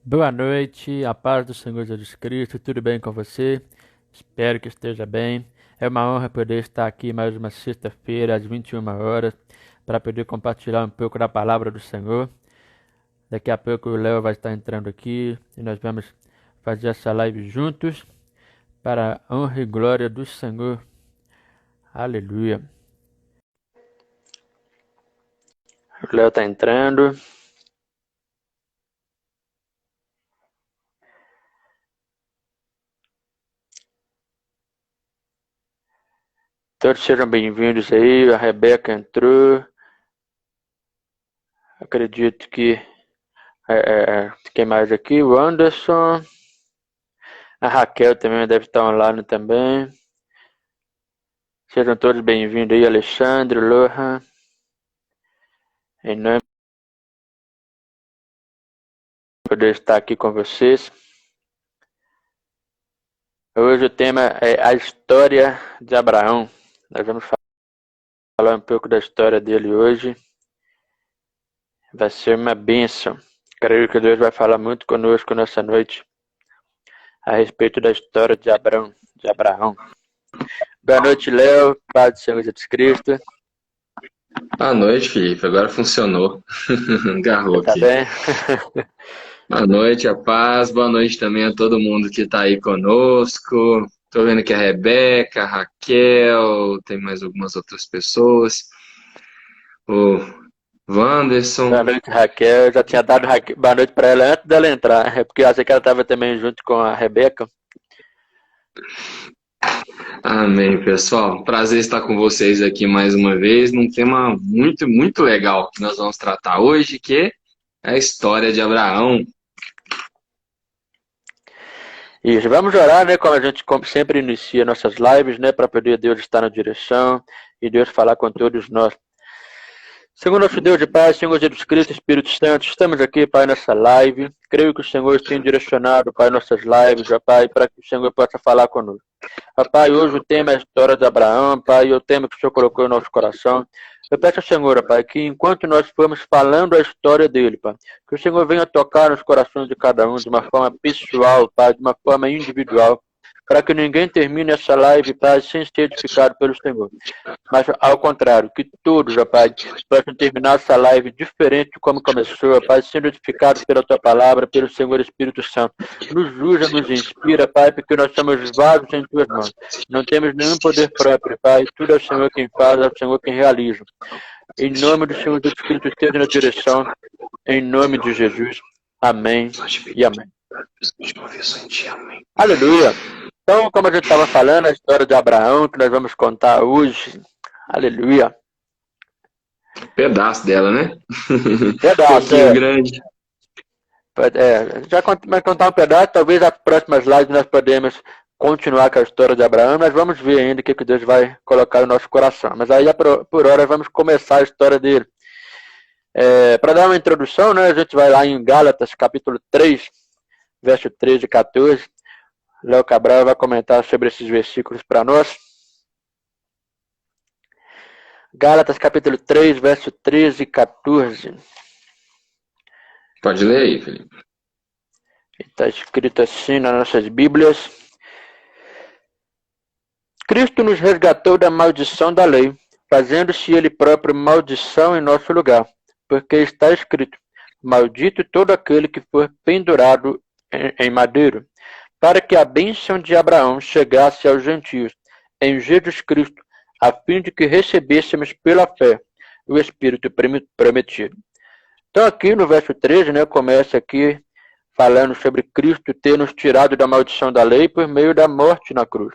Boa noite, a paz do Senhor Jesus Cristo, tudo bem com você? Espero que esteja bem. É uma honra poder estar aqui mais uma sexta-feira, às 21 horas, para poder compartilhar um pouco da palavra do Senhor. Daqui a pouco o Léo vai estar entrando aqui e nós vamos fazer essa live juntos para a honra e glória do Senhor. Aleluia. O Léo está entrando. Todos sejam bem-vindos aí. A Rebeca entrou. Acredito que quem mais aqui? O Anderson. A Raquel também deve estar online também. Sejam todos bem-vindos aí, Alexandre, Lohan. Em nome de poder estar aqui com vocês. Hoje o tema é a história de Abraão. Nós vamos falar um pouco da história dele hoje. Vai ser uma bênção. Creio que Deus vai falar muito conosco nessa noite a respeito da história de Abraão. Boa noite, Léo. Paz do Senhor Jesus Cristo. Boa noite, Felipe. Agora funcionou. Agarrou Tá aqui. bem? Boa noite, a paz. Boa noite também a todo mundo que está aí conosco. Tô vendo que a Rebeca, a Raquel, tem mais algumas outras pessoas. O Wanderson. Boa noite, Raquel. Eu já tinha dado boa noite para ela antes dela entrar. É porque eu achei que ela estava também junto com a Rebeca. Amém, pessoal. Prazer estar com vocês aqui mais uma vez num tema muito, muito legal que nós vamos tratar hoje, que é a história de Abraão. Isso, vamos orar, né? Como a gente sempre inicia nossas lives, né? Para poder Deus estar na direção e Deus falar com todos nós. Senhor nosso Deus de paz, Senhor Jesus Cristo, Espírito Santo, estamos aqui, Pai, nessa live. Creio que o Senhor tem direcionado, Pai, nossas lives, ó Pai, para que o Senhor possa falar conosco. Ó Pai, hoje o tema é a história de Abraão, Pai, e o tema que o Senhor colocou no nosso coração. Eu peço ao Senhor, ó Pai, que enquanto nós formos falando a história dele, Pai, que o Senhor venha tocar nos corações de cada um de uma forma pessoal, Pai, de uma forma individual, para que ninguém termine essa live, Pai, sem ser edificado pelo Senhor. Mas, ao contrário, que todos, ó Pai, possam terminar essa live diferente de como começou, ó Pai, sendo edificados pela Tua palavra, pelo Senhor Espírito Santo. Nos usa, nos inspira, Pai, porque nós somos vasos em Tuas mãos. Não temos nenhum poder próprio, Pai. Tudo é o Senhor quem faz, é o Senhor quem realiza. Em nome do Senhor Jesus Cristo, esteja na direção. Em nome de Jesus. Amém e amém. Aleluia. Então, como a gente estava falando, a história de Abraão, que nós vamos contar hoje. Aleluia. Pedaço dela, né? Pedaço, Um pouquinho grande. Já vai contar um pedaço, talvez as próximas lives nós podemos continuar com a história de Abraão, mas vamos ver ainda o que Deus vai colocar no nosso coração. Mas aí, por hora, vamos começar a história dele. Para dar uma introdução, né, a gente vai lá em Gálatas, capítulo 3, verso 13 e 14. Léo Cabral vai comentar sobre esses versículos para nós. Gálatas, capítulo 3, verso 13 e 14. Pode ler aí, Felipe. Está escrito assim nas nossas Bíblias. Cristo nos resgatou da maldição da lei, fazendo-se ele próprio maldição em nosso lugar, porque está escrito: maldito todo aquele que for pendurado em madeiro, para que a bênção de Abraão chegasse aos gentios, em Jesus Cristo, a fim de que recebêssemos pela fé o Espírito prometido. Então aqui no verso 13, né, começa aqui falando sobre Cristo ter nos tirado da maldição da lei por meio da morte na cruz.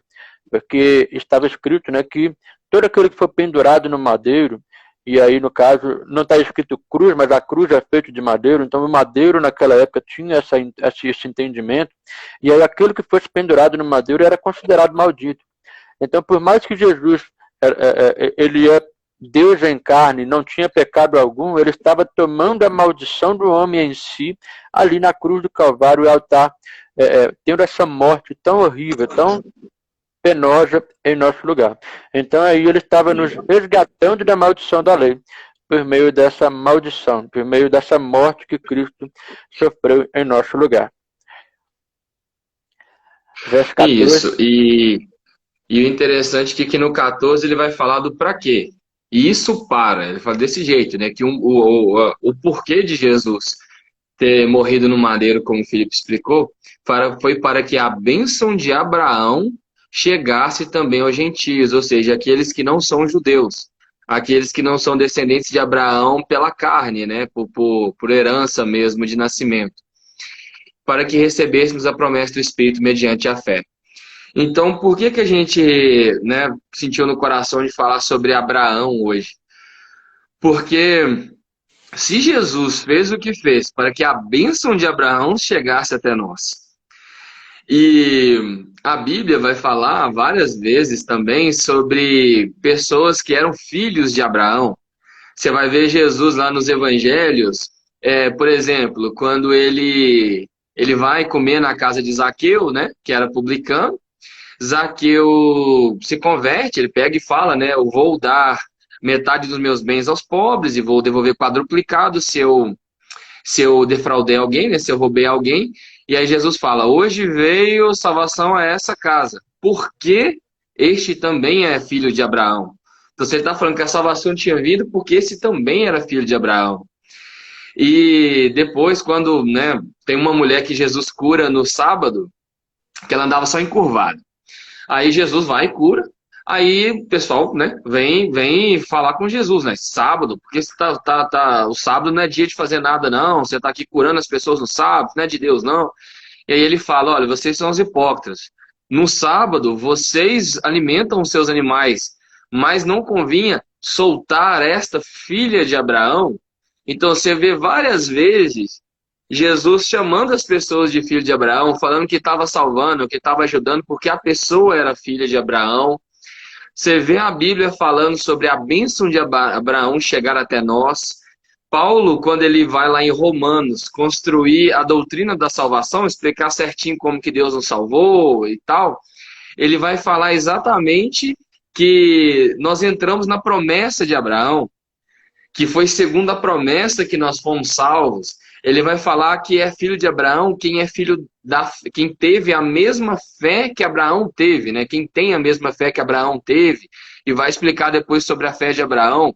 Porque estava escrito, né, que todo aquele que for pendurado no madeiro, e aí no caso não está escrito cruz, mas a cruz é feita de madeiro, então o madeiro naquela época tinha esse entendimento, e aí aquele que fosse pendurado no madeiro era considerado maldito. Então, por mais que Jesus ele é Deus em carne, não tinha pecado algum, ele estava tomando a maldição do homem em si, ali na cruz do Calvário, o altar, tendo essa morte tão horrível, tão penosa em nosso lugar. Então aí ele estava nos resgatando da maldição da lei, por meio dessa maldição, por meio dessa morte que Cristo sofreu em nosso lugar. Verso 14. Isso, e o interessante é que aqui no 14 ele vai falar do para quê. E isso ele fala desse jeito, né? Que o porquê de Jesus ter morrido no madeiro, como o Filipe explicou, foi para que a bênção de Abraão chegasse também aos gentios, ou seja, aqueles que não são judeus, aqueles que não são descendentes de Abraão pela carne, né? Por herança mesmo de nascimento, para que recebêssemos a promessa do Espírito mediante a fé. Então, por que a gente, né, sentiu no coração de falar sobre Abraão hoje? Porque se Jesus fez o que fez para que a bênção de Abraão chegasse até nós, e a Bíblia vai falar várias vezes também sobre pessoas que eram filhos de Abraão. Você vai ver Jesus lá nos evangelhos, por exemplo, quando ele vai comer na casa de Zaqueu, né, que era publicano. Zaqueu se converte, ele pega e fala, né, eu vou dar metade dos meus bens aos pobres e vou devolver quadruplicado se eu defraudei alguém, né, se eu roubei alguém. E aí Jesus fala, hoje veio salvação a essa casa, porque este também é filho de Abraão. Então você está falando que a salvação tinha vindo porque esse também era filho de Abraão. E depois, quando, né, tem uma mulher que Jesus cura no sábado, que ela andava só encurvada. Aí Jesus vai e cura. Aí o pessoal, né, vem falar com Jesus, né? Sábado, porque o sábado não é dia de fazer nada, não. Você está aqui curando as pessoas no sábado, não é de Deus, não. E aí ele fala, olha, vocês são os hipócritas. No sábado, vocês alimentam os seus animais, mas não convinha soltar esta filha de Abraão. Então você vê várias vezes Jesus chamando as pessoas de filho de Abraão, falando que estava salvando, que estava ajudando, porque a pessoa era filha de Abraão. Você vê a Bíblia falando sobre a bênção de Abraão chegar até nós. Paulo, quando ele vai lá em Romanos, construir a doutrina da salvação, explicar certinho como que Deus nos salvou e tal, ele vai falar exatamente que nós entramos na promessa de Abraão, que foi segundo a promessa que nós fomos salvos. Ele vai falar que é filho de Abraão quem é quem teve a mesma fé que Abraão teve, né? Quem tem a mesma fé que Abraão teve, e vai explicar depois sobre a fé de Abraão.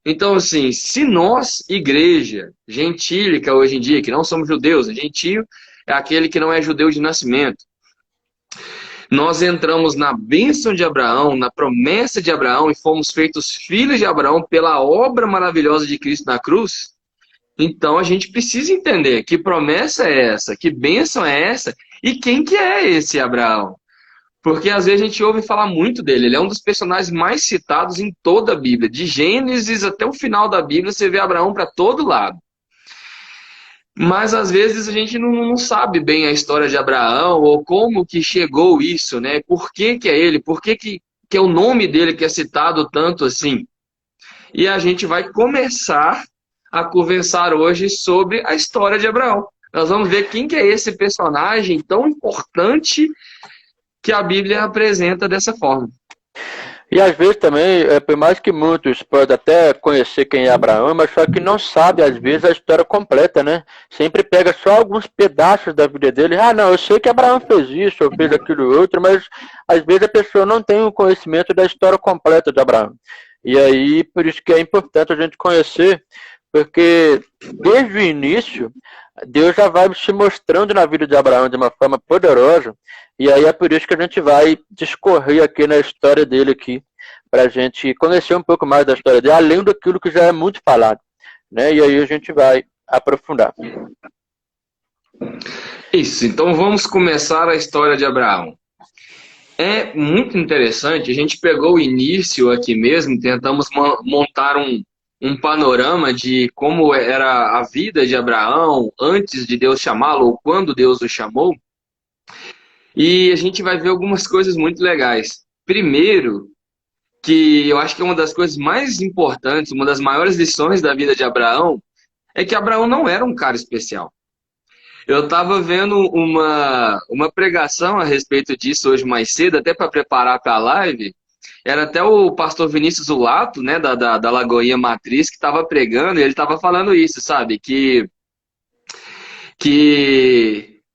Então, assim, se nós, igreja gentílica hoje em dia, que não somos judeus, gentio é aquele que não é judeu de nascimento, nós entramos na bênção de Abraão, na promessa de Abraão, e fomos feitos filhos de Abraão pela obra maravilhosa de Cristo na cruz. Então a gente precisa entender que promessa é essa, que bênção é essa, e quem que é esse Abraão? Porque às vezes a gente ouve falar muito dele, ele é um dos personagens mais citados em toda a Bíblia, de Gênesis até o final da Bíblia, você vê Abraão para todo lado. Mas às vezes a gente não sabe bem a história de Abraão, ou como que chegou isso, né? Por que que é ele? Por que é o nome dele que é citado tanto assim? E a gente vai começar a conversar hoje sobre a história de Abraão. Nós vamos ver quem que é esse personagem tão importante que a Bíblia apresenta dessa forma. E às vezes também, por mais que muitos podem até conhecer quem é Abraão, mas só que não sabe, às vezes, a história completa, né? Sempre pega só alguns pedaços da vida dele. Ah, não, eu sei que Abraão fez isso, ou fez aquilo outro, mas às vezes a pessoa não tem o conhecimento da história completa de Abraão. E aí, por isso que é importante a gente conhecer, porque desde o início, Deus já vai se mostrando na vida de Abraão de uma forma poderosa, e aí é por isso que a gente vai discorrer aqui na história dele aqui, para a gente conhecer um pouco mais da história dele, além daquilo que já é muito falado, né? E aí a gente vai aprofundar. Isso, então vamos começar a história de Abraão. É muito interessante, a gente pegou o início aqui mesmo, tentamos montar um panorama de como era a vida de Abraão antes de Deus chamá-lo, ou quando Deus o chamou. E a gente vai ver algumas coisas muito legais. Primeiro, que eu acho que é uma das coisas mais importantes, uma das maiores lições da vida de Abraão, é que Abraão não era um cara especial. Eu estava vendo uma pregação a respeito disso hoje mais cedo, até para preparar para a live, Era até o pastor Vinícius Zulato, né, da Lagoinha Matriz, que estava pregando, e ele estava falando isso, sabe? Que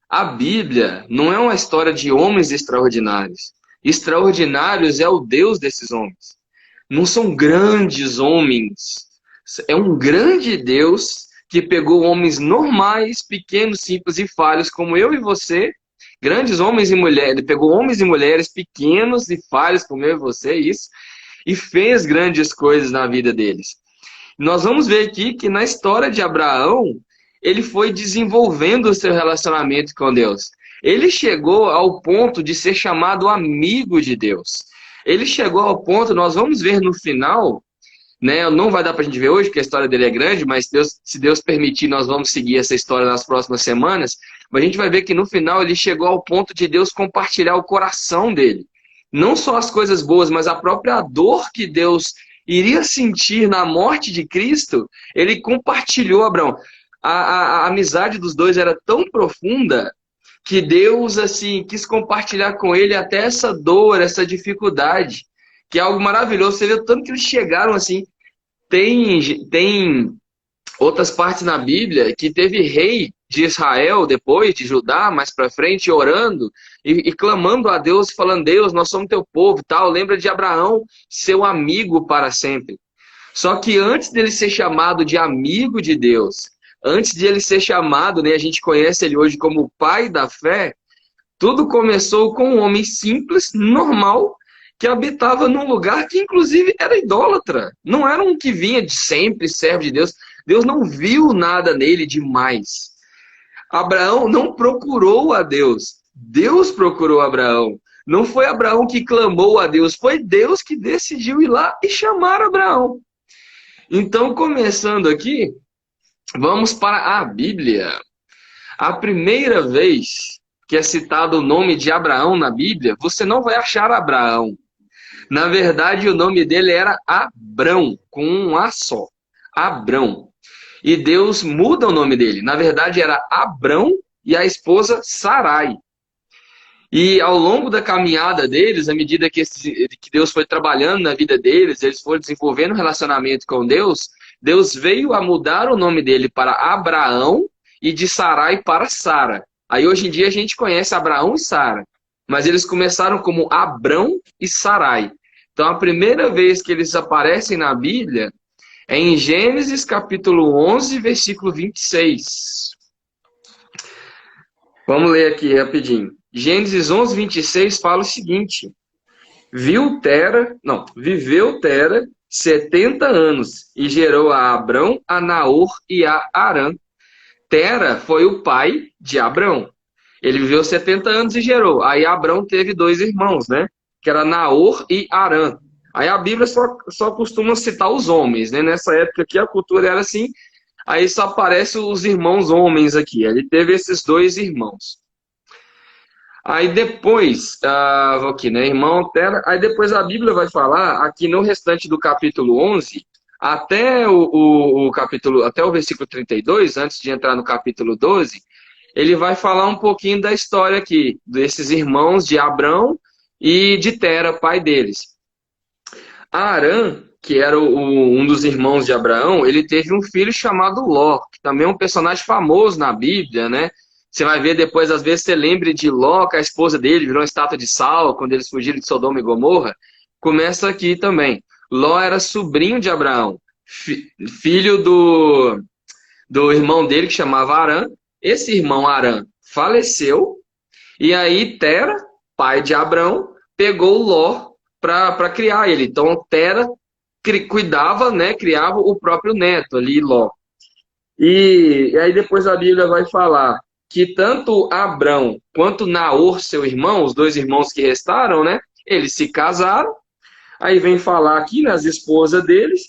a Bíblia não é uma história de homens extraordinários. Extraordinários é o Deus desses homens. Não são grandes homens. É um grande Deus que pegou homens normais, pequenos, simples e falhos, como eu e você, grandes homens e mulheres. Ele pegou homens e mulheres pequenos e falhos, como eu e você, isso, e fez grandes coisas na vida deles. Nós vamos ver aqui que na história de Abraão, ele foi desenvolvendo o seu relacionamento com Deus. Ele chegou ao ponto de ser chamado amigo de Deus. Ele chegou ao ponto, nós vamos ver no final, né? Não vai dar para a gente ver hoje, porque a história dele é grande, mas Deus, se Deus permitir, nós vamos seguir essa história nas próximas semanas. Mas a gente vai ver que no final ele chegou ao ponto de Deus compartilhar o coração dele. Não só as coisas boas, mas a própria dor que Deus iria sentir na morte de Cristo, ele compartilhou, Abraão. A amizade dos dois era tão profunda que Deus assim quis compartilhar com ele até essa dor, essa dificuldade, que é algo maravilhoso. Você vê o tanto que eles chegaram assim. Tem outras partes na Bíblia que teve rei de Israel depois, de Judá, mais para frente, orando e clamando a Deus, falando: Deus, nós somos teu povo, tal. Lembra de Abraão, seu amigo para sempre. Só que antes dele ser chamado de amigo de Deus, antes de ele ser chamado, né, a gente conhece ele hoje como o pai da fé, tudo começou com um homem simples, normal, que habitava num lugar que inclusive era idólatra. Não era um que vinha de sempre, servo de Deus. Deus não viu nada nele demais. Abraão não procurou a Deus. Deus procurou Abraão. Não foi Abraão que clamou a Deus, foi Deus que decidiu ir lá e chamar Abraão. Então, começando aqui, vamos para a Bíblia. A primeira vez que é citado o nome de Abraão na Bíblia, você não vai achar Abraão. Na verdade, o nome dele era Abrão, com um A só. Abrão. E Deus muda o nome dele. Na verdade, era Abrão e a esposa Sarai. E ao longo da caminhada deles, à medida que Deus foi trabalhando na vida deles, eles foram desenvolvendo um relacionamento com Deus, Deus veio a mudar o nome dele para Abraão e de Sarai para Sara. Aí hoje em dia a gente conhece Abraão e Sara, mas eles começaram como Abrão e Sarai. Então a primeira vez que eles aparecem na Bíblia é em Gênesis capítulo 11, versículo 26. Vamos ler aqui rapidinho. Gênesis 11, 26 fala o seguinte: viveu Tera 70 anos e gerou a Abrão, a Naor e a Arã. Tera foi o pai de Abrão. Ele viveu 70 anos e gerou. Aí Abrão teve dois irmãos, né? Que era Naor e Arã. Aí a Bíblia só costuma citar os homens, né? Nessa época aqui a cultura era assim. Aí só aparecem os irmãos homens aqui. Ele teve esses dois irmãos. Aí depois, aqui, né? Irmão Tera. Aí depois a Bíblia vai falar aqui no restante do capítulo 11, até até o versículo 32, antes de entrar no capítulo 12, ele vai falar um pouquinho da história aqui, desses irmãos de Abrão e de Tera, pai deles. Arã, que era um dos irmãos de Abraão, ele teve um filho chamado Ló, que também é um personagem famoso na Bíblia, né? Você vai ver depois, às vezes, você lembra de Ló, que a esposa dele virou uma estátua de sal quando eles fugiram de Sodoma e Gomorra. Começa aqui também. Ló era sobrinho de Abraão, filho do irmão dele, que chamava Arã. Esse irmão Arã faleceu, e aí Tera, pai de Abrão, pegou Ló para criar ele. Então Tera cuidava, né, criava o próprio neto ali, Ló. E aí depois a Bíblia vai falar que tanto Abrão quanto Naor, seu irmão, os dois irmãos que restaram, né, eles se casaram. Aí vem falar aqui nas esposas deles,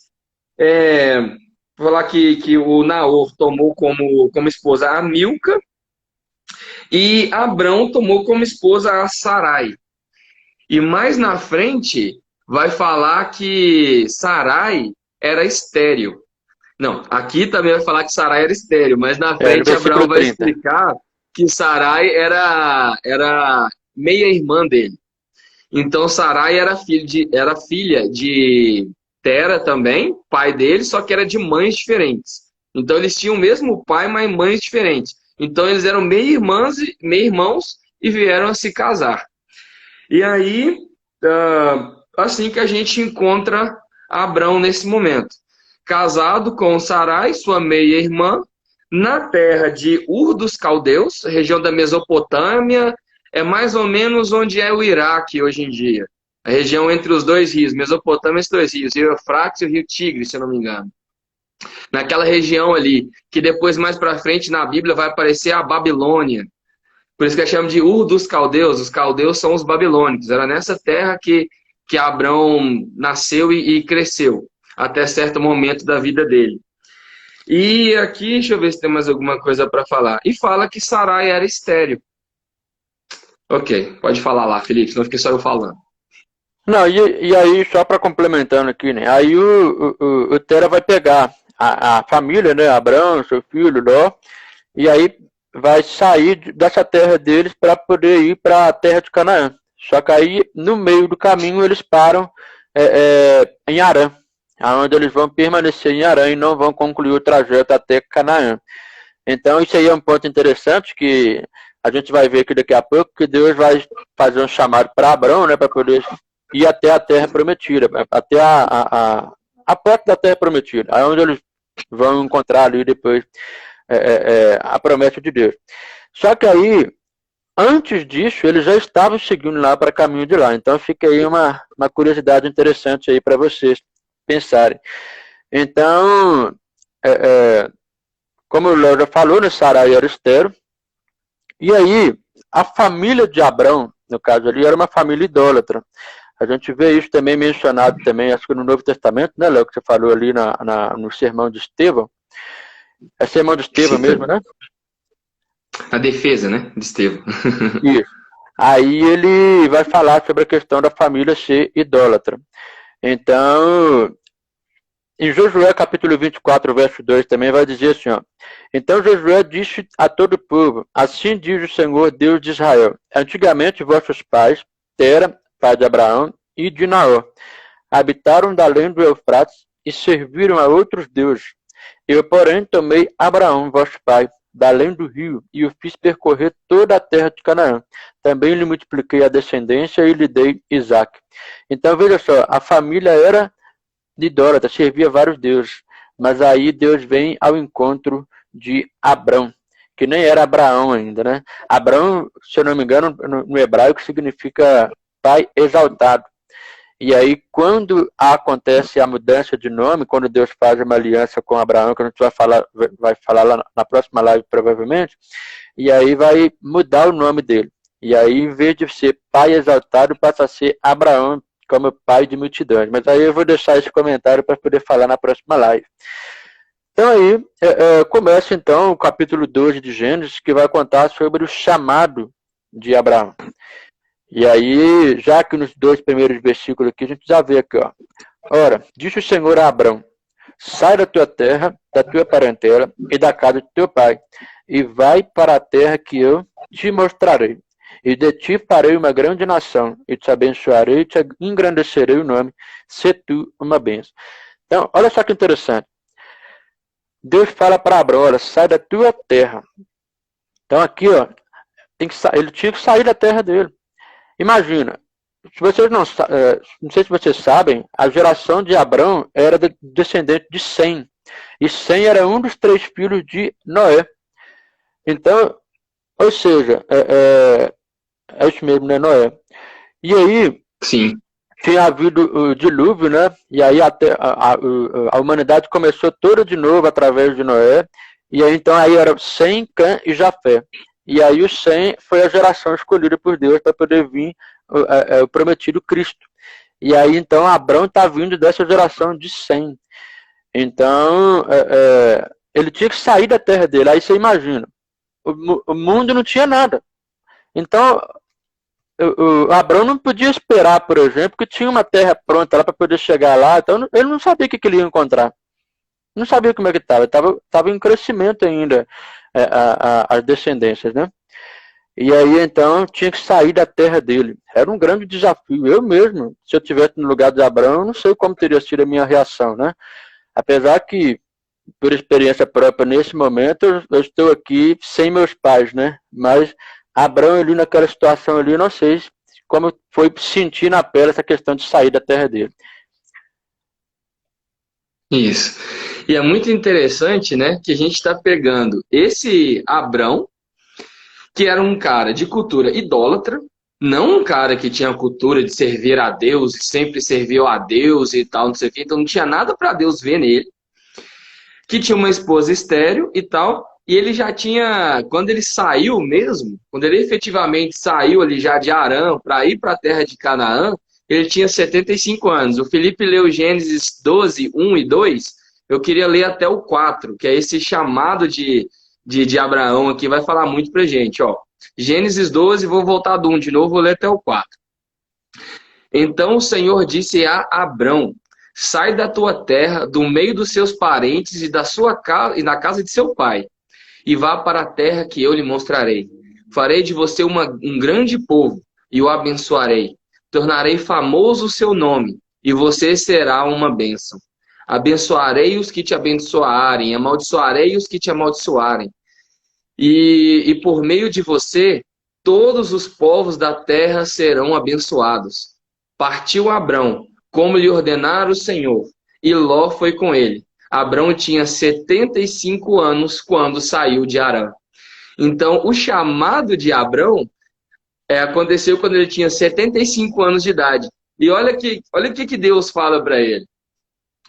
falar que o Naor tomou como esposa a Milca e Abrão tomou como esposa a Sarai. E mais na frente vai falar que Sarai era estéril. Não, aqui também vai falar que Sarai era estéril, mas na frente Abraão vai explicar que Sarai era meia-irmã dele. Então Sarai era filha de Tera também, pai dele, só que era de mães diferentes. Então eles tinham o mesmo pai, mas mães diferentes. Então eles eram meio-irmãos e vieram a se casar. E aí, assim que a gente encontra Abrão nesse momento. Casado com Sarai, sua meia-irmã, na terra de Ur dos Caldeus, região da Mesopotâmia, é mais ou menos onde é o Iraque hoje em dia. A região entre os dois rios, Mesopotâmia e os dois rios, o Rio Eufrates e o Rio Tigre, se eu não me engano. Naquela região ali, que depois mais para frente na Bíblia vai aparecer a Babilônia. Por isso que a chamam de Ur dos Caldeus. Os caldeus são os babilônicos. Era nessa terra que Abrão nasceu e cresceu, até certo momento da vida dele. E aqui, deixa eu ver se tem mais alguma coisa para falar. E fala que Sarai era estéril. Ok, pode falar lá, Felipe, senão fiquei só eu falando. Não, e aí, só para complementando aqui, né? Aí o Tera vai pegar a família, né? Abrão, seu filho, Ló, e aí vai sair dessa terra deles para poder ir para a terra de Canaã. Só que aí, no meio do caminho, eles param em Harã, onde eles vão permanecer em Harã e não vão concluir o trajeto até Canaã. Então, isso aí é um ponto interessante que a gente vai ver aqui daqui a pouco, que Deus vai fazer um chamado para Abrão, né, para poder ir até a terra prometida, até a porta da terra prometida, aí onde eles vão encontrar ali depois a promessa de Deus. Só que aí, antes disso, eles já estavam seguindo lá para caminho de lá. Então fica aí uma curiosidade interessante aí para vocês pensarem. Então, como o Léo já falou, né, Sarai era estéril. E aí, a família de Abrão, no caso ali, era uma família idólatra. A gente vê isso também mencionado também, acho que no Novo Testamento, né, Léo, que você falou ali no sermão de Estevão. É sermão de Estevão mesmo, né? A defesa, né, de Estevão. Isso. Aí ele vai falar sobre a questão da família ser idólatra. Então, em Josué capítulo 24, verso 2, também vai dizer assim, ó. Então Josué disse a todo o povo, assim diz o Senhor Deus de Israel, antigamente vossos pais, Tera, pai de Abraão, e de Naor, habitaram da além do Eufrates e serviram a outros deuses. Eu, porém, tomei Abraão, vosso pai, da além do rio, e o fiz percorrer toda a terra de Canaã. Também lhe multipliquei a descendência e lhe dei Isaque. Então, veja só, a família era de idólatra, servia vários deuses. Mas aí Deus vem ao encontro de Abrão, que nem era Abraão ainda, né? Abrão, se eu não me engano, no hebraico significa pai exaltado. E aí, quando acontece a mudança de nome, quando Deus faz uma aliança com Abraão, que a gente vai falar lá na próxima live, provavelmente, e aí vai mudar o nome dele. E aí, em vez de ser pai exaltado, passa a ser Abraão, como pai de multidões. Mas aí eu vou deixar esse comentário para poder falar na próxima live. Então aí, começa então o capítulo 12 de Gênesis, que vai contar sobre o chamado de Abraão. E aí, já que nos 2 primeiros versículos aqui, a gente já vê aqui, ó. Ora, disse o Senhor a Abrão, sai da tua terra, da tua parentela e da casa de teu pai, e vai para a terra que eu te mostrarei. E de ti farei uma grande nação, e te abençoarei, e te engrandecerei o nome, se tu uma bênção. Então, olha só que interessante. Deus fala para Abrão, olha, sai da tua terra. Então aqui, ó, ele tinha que sair da terra dele. Imagina, se vocês não sei se vocês sabem, a geração de Abrão era descendente de Sem. E Sem era um dos 3 filhos de Noé. Então, ou seja, é isso mesmo, né, Noé? E aí, sim, tinha havido o dilúvio, né? E aí a humanidade começou toda de novo através de Noé. E aí então aí era Sem, Cã e Jafé. E aí o Sem foi a geração escolhida por Deus para poder vir o prometido Cristo. E aí então Abrão está vindo dessa geração de Sem. Então ele tinha que sair da terra dele. Aí você imagina, o mundo não tinha nada. Então o Abrão não podia esperar, por exemplo, que tinha uma terra pronta lá para poder chegar lá. Então ele não sabia o que ele ia encontrar. Não sabia como é que estava. Estava em crescimento ainda as descendências, né? E aí, então, tinha que sair da terra dele. Era um grande desafio. Eu mesmo, se eu tivesse no lugar de Abraão, eu não sei como teria sido a minha reação, né? Apesar que, por experiência própria, nesse momento, eu estou aqui sem meus pais, né? Mas Abraão, ali naquela situação ali, eu não sei como foi sentir na pele essa questão de sair da terra dele. Isso. E é muito interessante, né, que a gente está pegando esse Abrão, que era um cara de cultura idólatra, não um cara que tinha a cultura de servir a Deus e sempre serviu a Deus e tal, não sei o quê, então não tinha nada para Deus ver nele, que tinha uma esposa estéril e tal, e ele já tinha, quando ele saiu mesmo, quando ele efetivamente saiu ali já de Arã para ir para a terra de Canaã, ele tinha 75 anos. O Felipe leu Gênesis 12, 1 e 2, eu queria ler até o 4, que é esse chamado de Abraão aqui, vai falar muito pra gente, ó. Gênesis 12, vou voltar do 1 de novo, vou ler até o 4. Então o Senhor disse a Abrão: sai da tua terra, do meio dos seus parentes e da sua casa e da casa de seu pai, e vá para a terra que eu lhe mostrarei. Farei de você um grande povo e o abençoarei. Tornarei famoso o seu nome e você será uma bênção. Abençoarei os que te abençoarem, amaldiçoarei os que te amaldiçoarem. E por meio de você, todos os povos da terra serão abençoados. Partiu Abrão, como lhe ordenara o Senhor, e Ló foi com ele. Abrão tinha 75 anos quando saiu de Harã. Então, o chamado de Abrão aconteceu quando ele tinha 75 anos de idade. E olha o que Deus fala para ele.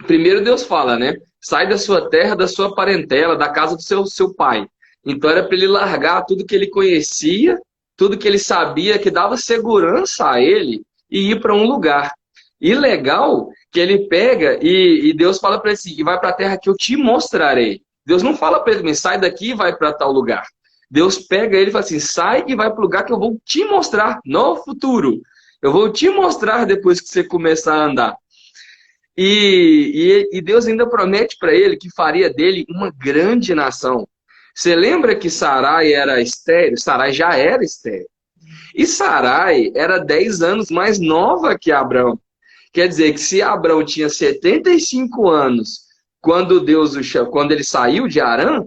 Primeiro Deus fala, né? Sai da sua terra, da sua parentela, da casa do seu pai. Então era para ele largar tudo que ele conhecia, tudo que ele sabia, que dava segurança a ele, e ir para um lugar. E legal que ele pega e Deus fala para ele assim, e vai para a terra que eu te mostrarei. Deus não fala para ele, sai daqui e vai para tal lugar. Deus pega ele e fala assim, sai e vai para o lugar que eu vou te mostrar no futuro. Eu vou te mostrar depois que você começar a andar. E Deus ainda promete para ele que faria dele uma grande nação. Você lembra que Sarai era estéril? Sarai já era estéril. E Sarai era 10 anos mais nova que Abrão. Quer dizer que se Abrão tinha 75 anos quando ele saiu de Harã,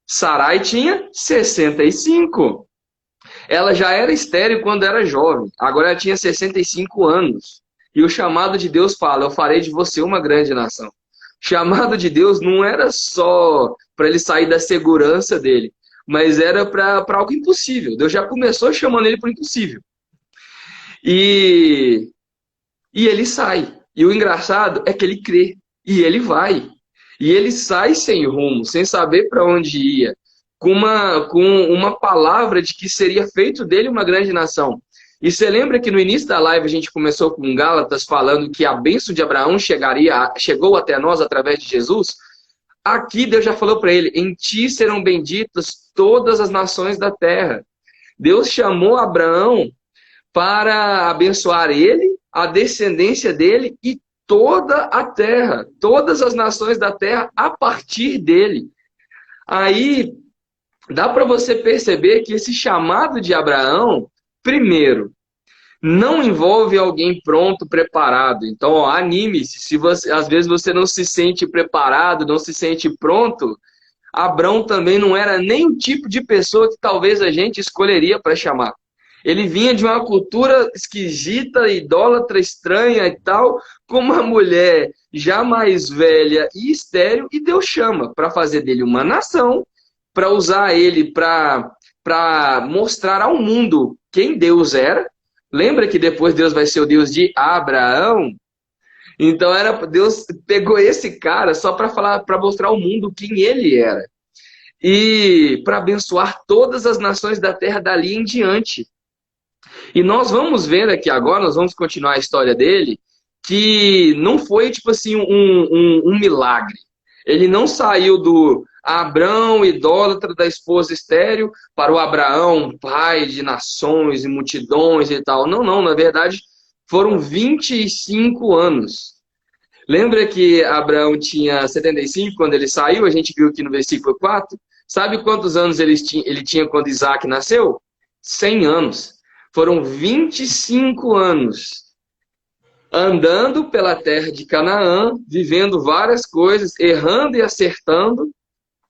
Sarai tinha 65. Ela já era estéril quando era jovem. Agora ela tinha 65 anos. E o chamado de Deus fala, eu farei de você uma grande nação. O chamado de Deus não era só para ele sair da segurança dele, mas era para algo impossível. Deus já começou chamando ele para o impossível. E ele sai. E o engraçado é que ele crê. E ele vai. E ele sai sem rumo, sem saber para onde ia, com uma palavra de que seria feito dele uma grande nação. E você lembra que no início da live a gente começou com Gálatas falando que a bênção de Abraão chegou até nós através de Jesus? Aqui Deus já falou para ele, em ti serão benditas todas as nações da terra. Deus chamou Abraão para abençoar ele, a descendência dele e toda a terra, todas as nações da terra a partir dele. Aí dá para você perceber que esse chamado de Abraão, primeiro, não envolve alguém pronto, preparado. Então, anime-se. Se você, às vezes você não se sente preparado, não se sente pronto, Abrão também não era nem o tipo de pessoa que talvez a gente escolheria para chamar. Ele vinha de uma cultura esquisita, idólatra, estranha e tal, com uma mulher já mais velha e estéril, e Deus chama para fazer dele uma nação, para usar ele para mostrar ao mundo quem Deus era. Lembra que depois Deus vai ser o Deus de Abraão? Então Deus pegou esse cara só para falar, para mostrar ao mundo quem ele era. E para abençoar todas as nações da terra dali em diante. E nós vamos ver aqui agora, nós vamos continuar a história dele, que não foi tipo assim um milagre. Ele não saiu do Abrão, idólatra da esposa estéril, para o Abraão, pai de nações e multidões e tal. Não, não, na verdade foram 25 anos. Lembra que Abraão tinha 75 quando ele saiu? A gente viu aqui no versículo 4. Sabe quantos anos ele tinha quando Isaac nasceu? 100 anos. Foram 25 anos andando pela terra de Canaã, vivendo várias coisas, errando e acertando,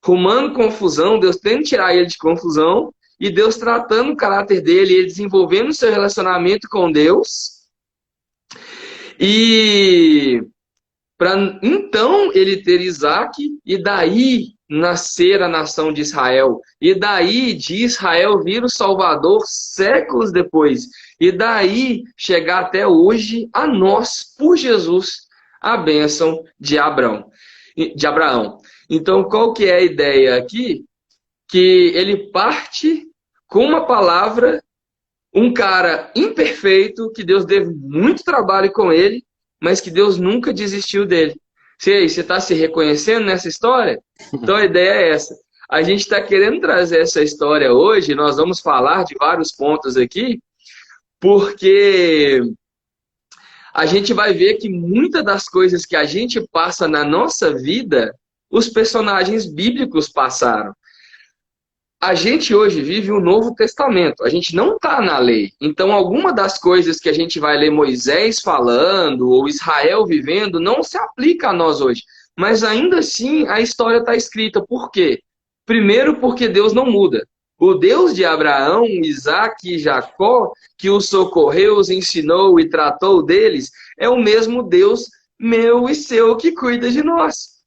rumando confusão, Deus tentando tirar ele de confusão, e Deus tratando o caráter dele, ele desenvolvendo seu relacionamento com Deus, e para então ele ter Isaac, e daí nascer a nação de Israel, e daí de Israel vir o Salvador séculos depois, e daí chegar até hoje a nós, por Jesus, a bênção de Abraão. Então, qual que é a ideia aqui? Que ele parte com uma palavra, um cara imperfeito, que Deus teve muito trabalho com ele, mas que Deus nunca desistiu dele. Você está se reconhecendo nessa história? Então a ideia é essa. A gente está querendo trazer essa história hoje, nós vamos falar de vários pontos aqui, porque a gente vai ver que muitas das coisas que a gente passa na nossa vida, os personagens bíblicos passaram. A gente hoje vive o Novo Testamento, a gente não está na lei. Então, alguma das coisas que a gente vai ler Moisés falando, ou Israel vivendo, não se aplica a nós hoje. Mas ainda assim, a história está escrita. Por quê? Primeiro, porque Deus não muda. O Deus de Abraão, Isaac e Jacó, que os socorreu, os ensinou e tratou deles, é o mesmo Deus meu e seu que cuida de nós.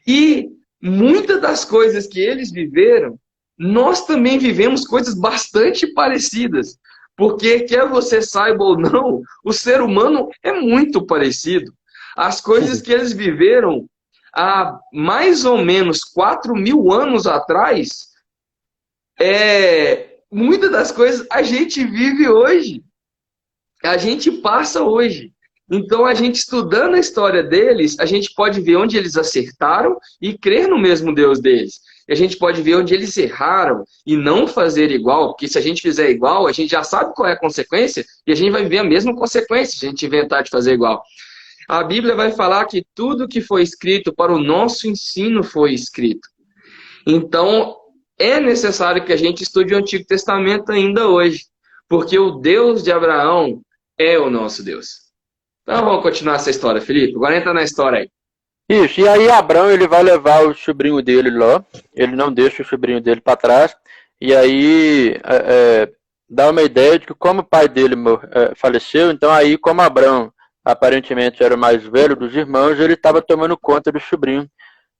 E muitas das coisas que eles viveram, nós também vivemos coisas bastante parecidas. Porque, quer você saiba ou não, o ser humano é muito parecido. As coisas que eles viveram há mais ou menos 4.000 anos atrás, muitas das coisas a gente vive hoje. A gente passa hoje. Então, a gente estudando a história deles, a gente pode ver onde eles acertaram e crer no mesmo Deus deles. E a gente pode ver onde eles erraram e não fazer igual, porque se a gente fizer igual, a gente já sabe qual é a consequência e a gente vai viver a mesma consequência se a gente inventar de fazer igual. A Bíblia vai falar que tudo que foi escrito para o nosso ensino foi escrito. Então, é necessário que a gente estude o Antigo Testamento ainda hoje, porque o Deus de Abraão é o nosso Deus. Então vamos continuar essa história, Felipe. Agora entra na história aí. Isso, e aí Abraão ele vai levar o sobrinho dele Ló, ele não deixa o sobrinho dele para trás, e aí dá uma ideia de que como o pai dele faleceu, então aí como Abraão aparentemente era o mais velho dos irmãos, ele estava tomando conta do sobrinho,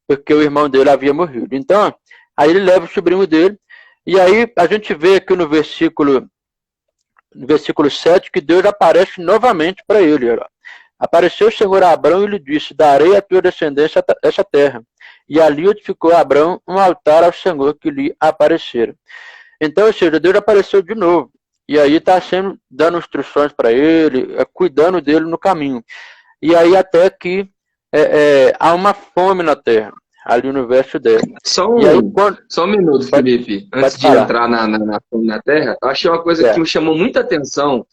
porque o irmão dele havia morrido. Então, aí ele leva o sobrinho dele, e aí a gente vê aqui no versículo 7 que Deus aparece novamente para ele. Ó. Apareceu o Senhor a Abraão e lhe disse: darei à tua descendência essa terra. E ali edificou Abraão um altar ao Senhor que lhe aparecera. Então, ou seja, Deus apareceu de novo. E aí está sempre dando instruções para ele, cuidando dele no caminho. E aí até que há uma fome na terra, ali no verso 10. Só um minuto, Felipe. Antes de entrar na fome na terra, eu achei uma coisa que me chamou muita atenção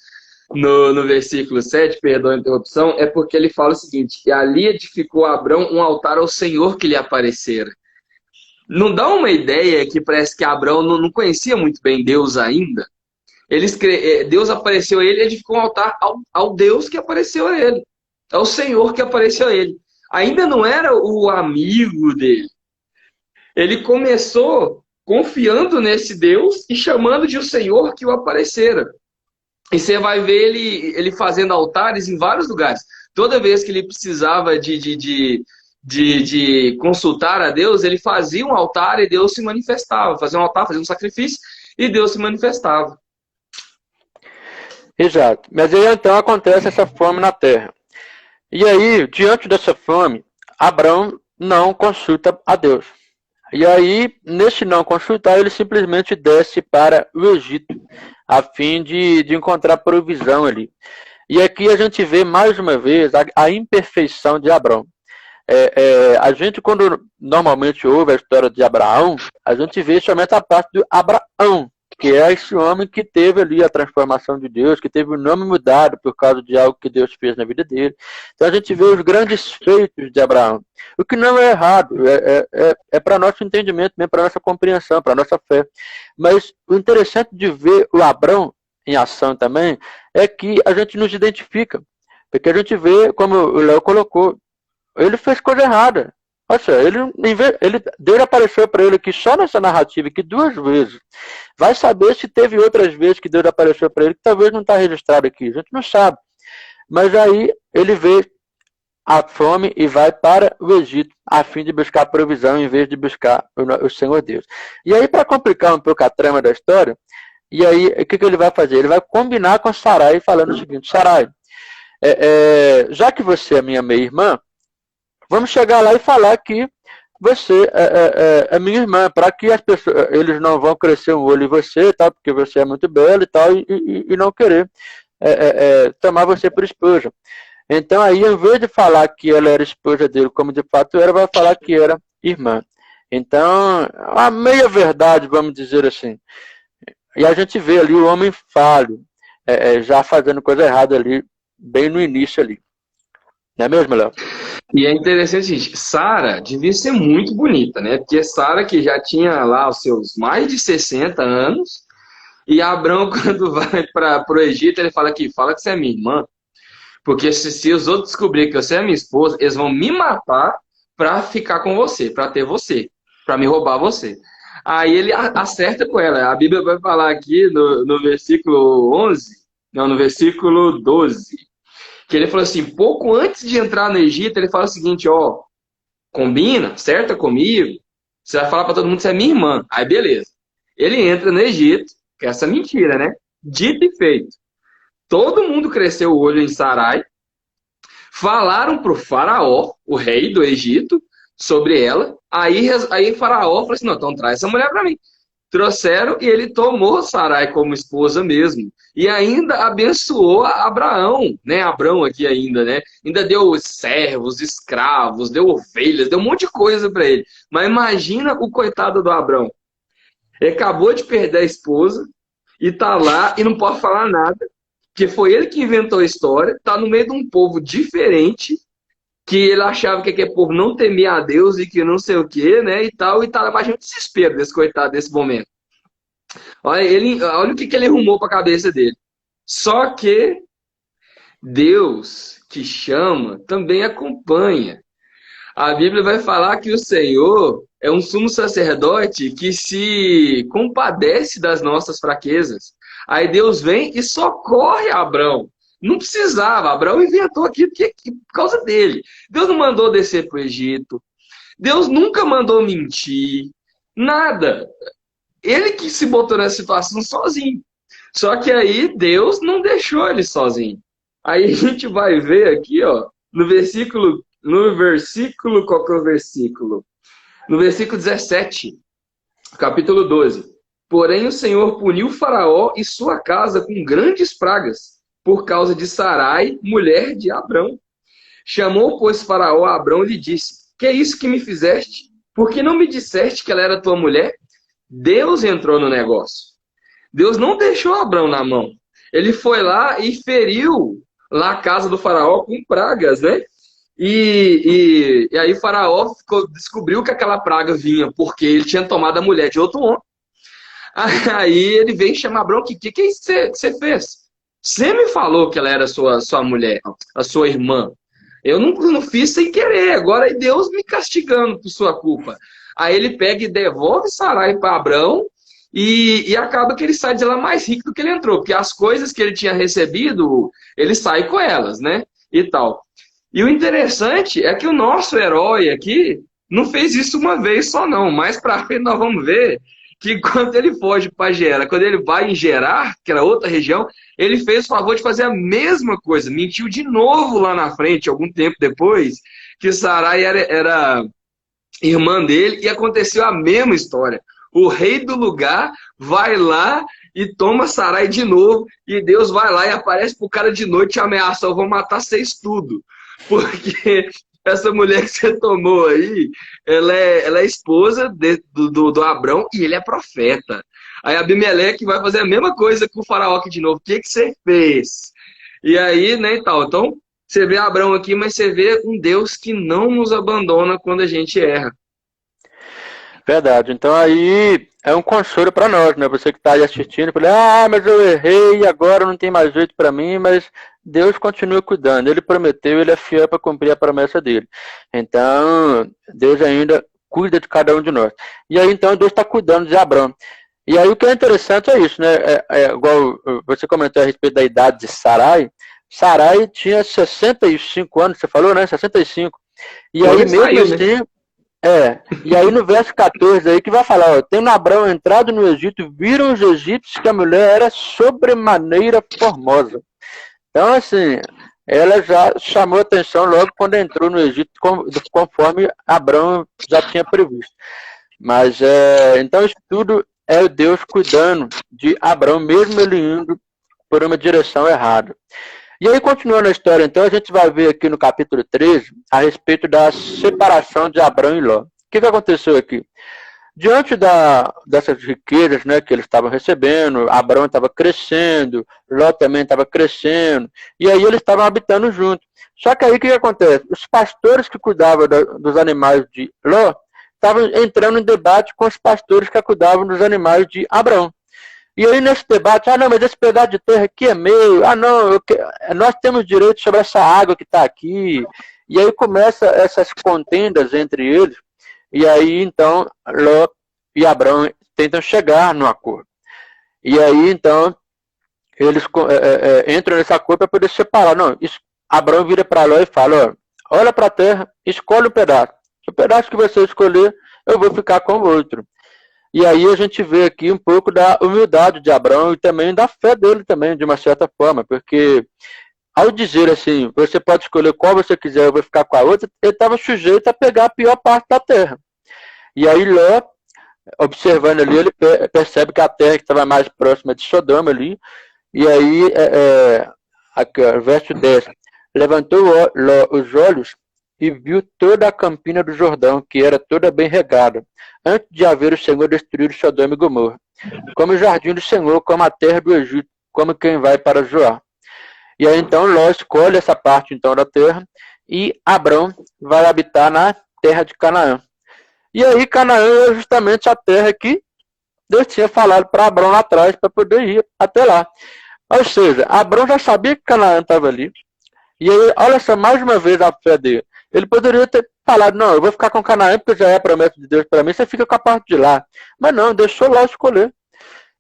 no versículo 7, perdoa a interrupção, é porque ele fala o seguinte: e ali edificou Abraão um altar ao Senhor que lhe aparecera. Não dá uma ideia que parece que Abraão não conhecia muito bem Deus ainda? Deus apareceu a ele e edificou um altar ao Deus que apareceu a ele. Ao Senhor que apareceu a ele. Ainda não era o amigo dele. Ele começou confiando nesse Deus e chamando de o Senhor que o aparecera. E você vai ver ele fazendo altares em vários lugares. Toda vez que ele precisava de consultar a Deus, ele fazia um altar e Deus se manifestava. Fazia um altar, fazia um sacrifício e Deus se manifestava. Exato. Mas aí então acontece essa fome na terra. E aí, diante dessa fome, Abraão não consulta a Deus. E aí, nesse não consultar, ele simplesmente desce para o Egito, a fim de encontrar provisão ali. E aqui a gente vê mais uma vez a imperfeição de Abraão. A gente, quando normalmente ouve a história de Abraão, a gente vê somente a parte do Abraão, que é esse homem que teve ali a transformação de Deus, que teve o nome mudado por causa de algo que Deus fez na vida dele. Então a gente vê os grandes feitos de Abraão, o que não é errado, é para nosso entendimento, mesmo para nossa compreensão, para nossa fé. Mas o interessante de ver o Abraão em ação também é que a gente nos identifica, porque a gente vê, como o Léo colocou, ele fez coisa errada. Ou seja, Deus apareceu para ele aqui só nessa narrativa aqui 2 vezes. Vai saber se teve outras vezes que Deus apareceu para ele, que talvez não está registrado aqui. A gente não sabe. Mas aí ele vê a fome e vai para o Egito, a fim de buscar provisão em vez de buscar o Senhor Deus. E aí, para complicar um pouco a trama da história, e aí o que ele vai fazer? Ele vai combinar com Sarai, falando o seguinte: Sarai, já que você é minha meia-irmã, vamos chegar lá e falar que você é minha irmã, para que as pessoas, eles não vão crescer um olho em você, tá? Porque você é muito bela e tal, e não querer tomar você por esposa. Então aí, em vez de falar que ela era esposa dele, como de fato era, vai falar que era irmã. Então, a meia verdade, vamos dizer assim. E a gente vê ali o homem falho, já fazendo coisa errada ali, bem no início ali. Não é mesmo, Léo? E é interessante, gente, Sara devia ser muito bonita, né? Porque Sara que já tinha lá os seus mais de 60 anos, e Abrão, quando vai para o Egito, ele fala que você é minha irmã, porque se os outros descobrirem que você é minha esposa, eles vão me matar para ficar com você, para ter você, para me roubar você. Aí ele acerta com ela. A Bíblia vai falar aqui no versículo 11, não, no versículo 12, que ele falou assim, pouco antes de entrar no Egito, ele fala o seguinte, ó, combina, acerta comigo, você vai falar para todo mundo que você é minha irmã. Aí beleza. Ele entra no Egito, que é essa mentira, né? Dito e feito. Todo mundo cresceu o olho em Sarai, falaram para o faraó, o rei do Egito, sobre ela, aí faraó falou assim, não, então traz essa mulher para mim. Trouxeram e ele tomou Sarai como esposa mesmo. E ainda abençoou Abraão, né? Abrão aqui ainda, né? Ainda deu servos, escravos, deu ovelhas, deu um monte de coisa para ele. Mas imagina o coitado do Abrão. Ele acabou de perder a esposa e tá lá e não pode falar nada, que foi ele que inventou a história, tá no meio de um povo diferente, que ele achava que aquele povo não temia a Deus e que não sei o que, né, e tal, e tá, imagina o desespero desse coitado desse momento. Olha o que ele arrumou para a cabeça dele. Só que Deus que chama também acompanha. A Bíblia vai falar que o Senhor é um sumo sacerdote que se compadece das nossas fraquezas. Aí Deus vem e socorre Abrão. Não precisava, Abraão inventou aquilo por causa dele. Deus não mandou descer para o Egito. Deus nunca mandou mentir. Nada. Ele que se botou nessa situação sozinho. Só que aí Deus não deixou ele sozinho. Aí a gente vai ver aqui, ó, no versículo, qual que é o versículo? No versículo 17, capítulo 12. Porém o Senhor puniu Faraó e sua casa com grandes pragas, por causa de Sarai, mulher de Abrão. Chamou, pois, Faraó a Abrão e lhe disse, que é isso que me fizeste? Por que não me disseste que ela era tua mulher? Deus entrou no negócio. Deus não deixou Abrão na mão. Ele foi lá e feriu lá a casa do Faraó com pragas, né? E aí o Faraó descobriu que aquela praga vinha porque ele tinha tomado a mulher de outro homem. Aí ele vem chamar Abrão, que é isso que você fez? Você me falou que ela era sua mulher, a sua irmã. Eu não fiz sem querer, agora é Deus me castigando por sua culpa. Aí ele pega e devolve Sarai para Abrão e acaba que ele sai de lá mais rico do que ele entrou, porque as coisas que ele tinha recebido, ele sai com elas, né? E tal. E o interessante é que o nosso herói aqui não fez isso uma vez só não, mais pra frente nós vamos ver que quando ele foge para Gerar, quando ele vai em Gerar, que era outra região, ele fez o favor de fazer a mesma coisa, mentiu de novo lá na frente, algum tempo depois, que Sarai era irmã dele, e aconteceu a mesma história. O rei do lugar vai lá e toma Sarai de novo, e Deus vai lá e aparece pro cara de noite e ameaça, eu vou matar vocês tudo. Porque essa mulher que você tomou aí, ela é esposa do Abrão e ele é profeta. Aí Abimeleque vai fazer a mesma coisa com o faraó aqui de novo. O que que você fez? E aí, né, e tal. Então, você vê Abraão aqui, mas você vê um Deus que não nos abandona quando a gente erra. Verdade. Então aí é um consolo para nós, né? Você que está aí assistindo, fala, mas eu errei, agora não tem mais jeito para mim, mas Deus continua cuidando. Ele prometeu, ele é fiel para cumprir a promessa dele. Então, Deus ainda cuida de cada um de nós. E aí, então, Deus está cuidando de Abraão. E aí o que é interessante é isso, né? Igual você comentou a respeito da idade de Sarai. Sarai tinha 65 anos, você falou, né? 65. E Quando aí, ele mesmo saiu, né? assim, e aí no verso 14 aí que vai falar, ó, tendo Abraão entrado no Egito, viram os egípcios que a mulher era sobremaneira formosa. Então, assim, ela já chamou atenção logo quando entrou no Egito, conforme Abraão já tinha previsto. Mas, então isso tudo é o Deus cuidando de Abraão, mesmo ele indo por uma direção errada. E aí, continuando a história, então, a gente vai ver aqui no capítulo 13 a respeito da separação de Abraão e Ló. O que aconteceu aqui? Diante dessas riquezas, né, que eles estavam recebendo, Abraão estava crescendo, Ló também estava crescendo, e aí eles estavam habitando juntos. Só que aí o que acontece? Os pastores que cuidavam dos animais de Ló estavam entrando em debate com os pastores que cuidavam dos animais de Abraão. E aí nesse debate, não, mas esse pedaço de terra aqui é meu, não, nós temos direito sobre essa água que está aqui. E aí começa essas contendas entre eles, e aí então Ló e Abraão tentam chegar no acordo. E aí então eles entram nesse acordo para poder separar. Não, Abraão vira para Ló e fala, olha para a terra, escolhe um pedaço. O pedaço que você escolher, eu vou ficar com o outro. E aí a gente vê aqui um pouco da humildade de Abraão e também da fé dele também, de uma certa forma, porque ao dizer assim, você pode escolher qual você quiser, eu vou ficar com a outra, ele estava sujeito a pegar a pior parte da terra. E aí Ló, observando ali, ele percebe que a terra que estava mais próxima de Sodoma ali, e aí, aqui, ó, verso 10, levantou Ló os olhos e viu toda a campina do Jordão, que era toda bem regada, antes de haver o Senhor destruído Sodoma e Gomorra, como o jardim do Senhor, como a terra do Egito, como quem vai para Zoar. E aí então Ló escolhe essa parte então da terra, e Abrão vai habitar na terra de Canaã. E aí Canaã é justamente a terra que Deus tinha falado para Abrão lá atrás, para poder ir até lá. Ou seja, Abrão já sabia que Canaã estava ali, e aí, olha só, mais uma vez a fé dele. Ele poderia ter falado, não, eu vou ficar com Canaã porque já é a promessa de Deus para mim, você fica com a parte de lá. Mas não, deixou lá escolher.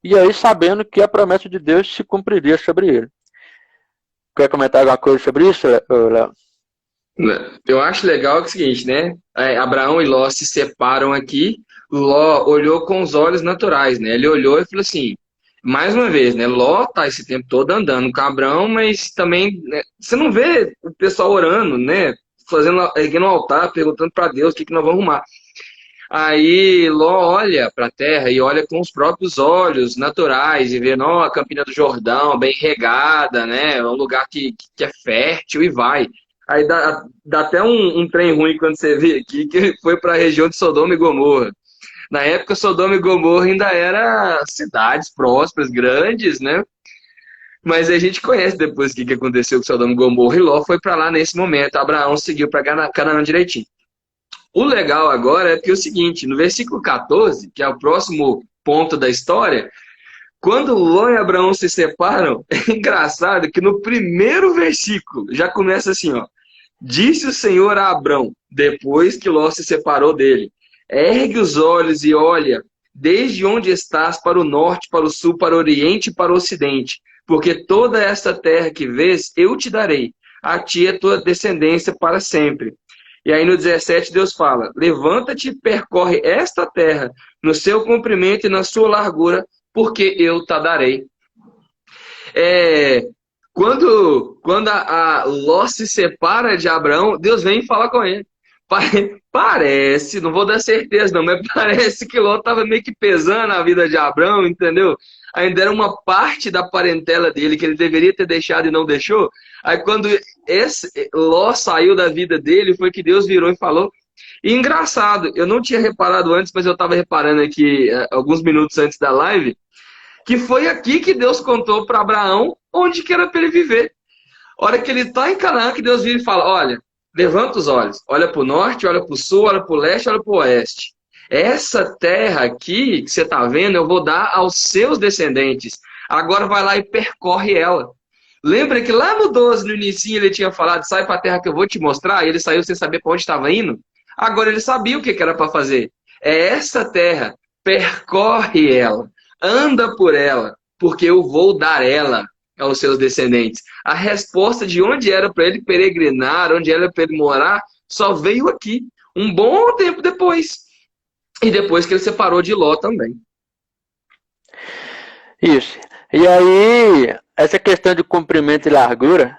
E aí, sabendo que a promessa de Deus se cumpriria sobre ele. Quer comentar alguma coisa sobre isso, Léo? Eu acho legal que é o seguinte, né? Abraão e Ló se separam aqui. Ló olhou com os olhos naturais, né? Ele olhou e falou assim, mais uma vez, né? Ló tá esse tempo todo andando com Abraão, mas também, né? Você não vê o pessoal orando, né? Erguendo um altar, perguntando para Deus o que nós vamos arrumar. Aí Ló olha para a terra e olha com os próprios olhos naturais e vê, não, a Campina do Jordão, bem regada, né? É um lugar que é fértil e vai. Aí dá até um trem ruim quando você vê aqui, que ele foi para a região de Sodoma e Gomorra. Na época, Sodoma e Gomorra ainda eram cidades prósperas, grandes, né? Mas a gente conhece depois o que aconteceu com Sodoma e Gomorra, e Ló foi para lá nesse momento. Abraão seguiu para Canaã direitinho. O legal agora é que é o seguinte, no versículo 14, que é o próximo ponto da história, quando Ló e Abraão se separam, é engraçado que no primeiro versículo já começa assim, ó. Disse o Senhor a Abrão, depois que Ló se separou dele, ergue os olhos e olha, desde onde estás para o norte, para o sul, para o oriente e para o ocidente, porque toda esta terra que vês, eu te darei, a ti e a tua descendência para sempre. E aí no 17 Deus fala, levanta-te e percorre esta terra, no seu comprimento e na sua largura, porque eu te darei. Quando a Ló se separa de Abraão, Deus vem falar com ele. Parece, não vou dar certeza não, mas parece que Ló estava meio que pesando a vida de Abraão, entendeu? Ainda era uma parte da parentela dele que ele deveria ter deixado e não deixou. Aí quando Ló saiu da vida dele, foi que Deus virou e falou. E engraçado, eu não tinha reparado antes, mas eu estava reparando aqui alguns minutos antes da live, que foi aqui que Deus contou para Abraão onde que era para ele viver. A hora que ele está em Canaã, que Deus vira e fala, olha, levanta os olhos, olha para o norte, olha para o sul, olha para o leste, olha para o oeste. Essa terra aqui que você está vendo, eu vou dar aos seus descendentes. Agora vai lá e percorre ela. Lembra que lá no 12, no início, ele tinha falado, sai para a terra que eu vou te mostrar, e ele saiu sem saber para onde estava indo? Agora ele sabia o que era para fazer. É essa terra, percorre ela, anda por ela, porque eu vou dar ela aos seus descendentes. A resposta de onde era para ele peregrinar, onde era para ele morar, só veio aqui, um bom tempo depois. E depois que ele separou de Ló também. Isso. E aí, essa questão de comprimento e largura,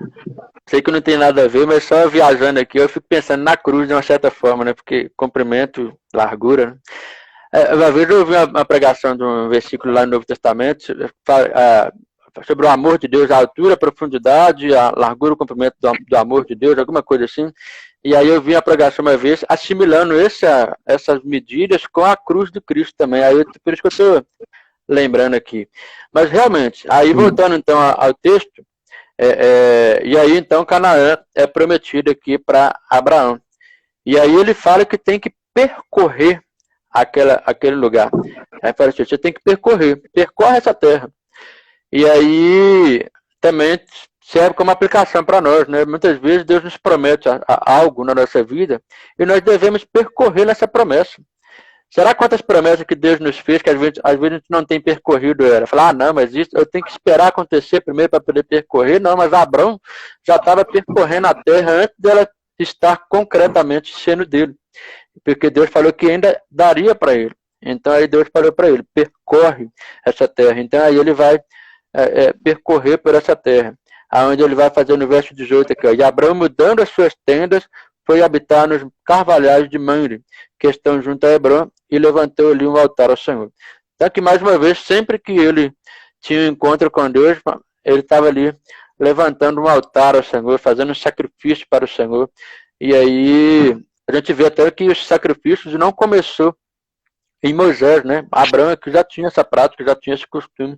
sei que não tem nada a ver, mas só viajando aqui, eu fico pensando na cruz de uma certa forma, né? Porque comprimento, largura, né? Uma vez eu ouvi uma pregação de um versículo lá no Novo Testamento sobre o amor de Deus, a altura, a profundidade, a largura, o comprimento do amor de Deus, alguma coisa assim. E aí eu vi a pregação uma vez assimilando essas medidas com a cruz de Cristo também. Aí por isso que eu estou lembrando aqui. Mas realmente, aí voltando então ao texto, e aí então Canaã é prometido aqui para Abraão. E aí ele fala que tem que percorrer aquele lugar. Aí fala assim, você tem que percorre essa terra. E aí também serve como aplicação para nós, né? Muitas vezes Deus nos promete algo na nossa vida e nós devemos percorrer essa promessa. Será quantas promessas que Deus nos fez que às vezes a gente não tem percorrido ela? Falar, não, mas isso eu tenho que esperar acontecer primeiro para poder percorrer. Não, mas Abraão já estava percorrendo a terra antes dela estar concretamente sendo dele. Porque Deus falou que ainda daria para ele. Então aí Deus falou para ele, percorre essa terra. Então aí ele vai percorrer por essa terra. Aonde ele vai fazer no verso 18 aqui, ó. E Abraão, mudando as suas tendas, foi habitar nos carvalhais de Mamre, que estão junto a Hebron, e levantou ali um altar ao Senhor. Então que mais uma vez, sempre que ele tinha um encontro com Deus, ele estava ali levantando um altar ao Senhor, fazendo um sacrifício para o Senhor. E aí a gente vê até que os sacrifícios não começou em Moisés, né? Abraão que já tinha essa prática, já tinha esse costume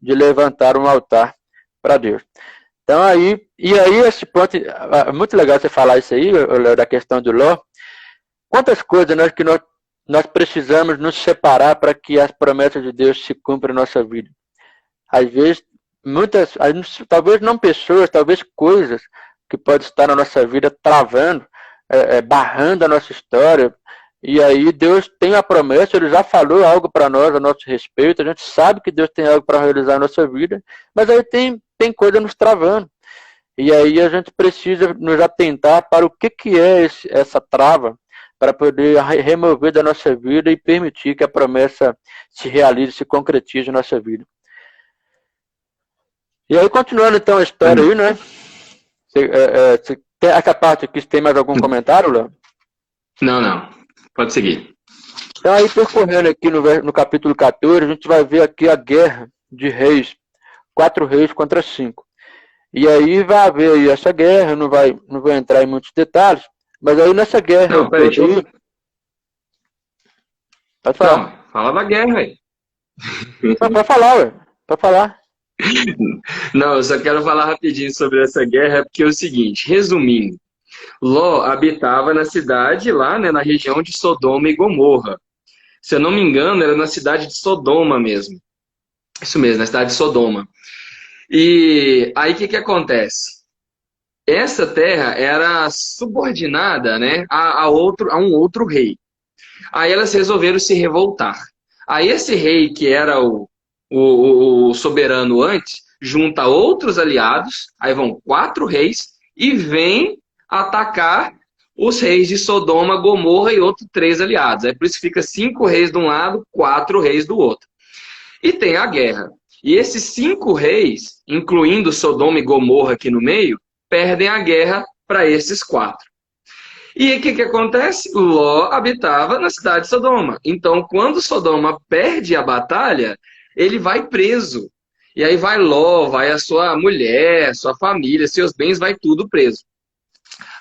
de levantar um altar para Deus. Então aí, e aí esse ponto, é muito legal você falar isso aí, Léo, da questão do Ló. Quantas coisas que nós precisamos nos separar para que as promessas de Deus se cumpram na nossa vida. Às vezes, talvez não pessoas, talvez coisas que podem estar na nossa vida travando, barrando a nossa história. E aí Deus tem a promessa, Ele já falou algo para nós a nosso respeito, a gente sabe que Deus tem algo para realizar na nossa vida, mas aí tem coisa nos travando. E aí a gente precisa nos atentar para o que é essa trava, para poder remover da nossa vida e permitir que a promessa se realize, se concretize na nossa vida. E aí, continuando então a história aí, né? Essa parte aqui, você tem mais algum comentário, Léo? Não. Pode seguir. Então aí, percorrendo aqui no capítulo 14, a gente vai ver aqui a guerra de reis. 4 reis contra 5. E aí vai haver aí essa guerra, não vou entrar em muitos detalhes, mas aí nessa guerra... Não, peraí, Pode falar. Não, fala da guerra aí. Pode falar, ué. Pode falar. Não, eu só quero falar rapidinho sobre essa guerra, porque é o seguinte, resumindo, Ló habitava na cidade lá, né, na região de Sodoma e Gomorra. Se eu não me engano, era na cidade de Sodoma mesmo. Isso mesmo, na cidade de Sodoma. E aí o que acontece? Essa terra era subordinada, né, a um outro rei. Aí elas resolveram se revoltar. Aí esse rei, que era o soberano antes, junta outros aliados, aí vão 4 reis, e vem atacar os reis de Sodoma, Gomorra e outros 3 aliados. É por isso que fica 5 reis de um lado, 4 reis do outro. E tem a guerra. E esses 5 reis, incluindo Sodoma e Gomorra aqui no meio, perdem a guerra para esses 4. E o que acontece? Ló habitava na cidade de Sodoma. Então, quando Sodoma perde a batalha, ele vai preso. E aí vai Ló, vai a sua mulher, sua família, seus bens, vai tudo preso.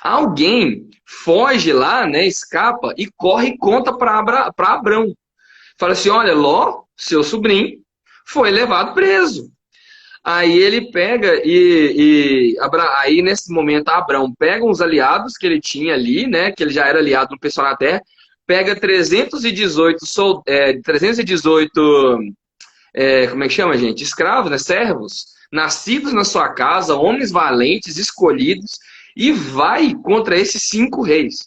Alguém foge lá, né, escapa e corre e conta para Abrão. Fala assim, olha, Ló, seu sobrinho, foi levado preso. Aí ele pega aí nesse momento Abraão pega uns aliados que ele tinha ali, né, que ele já era aliado do pessoal na terra, pega 318, como é que chama, gente? Escravos, né, servos, nascidos na sua casa, homens valentes, escolhidos, e vai contra esses 5 reis.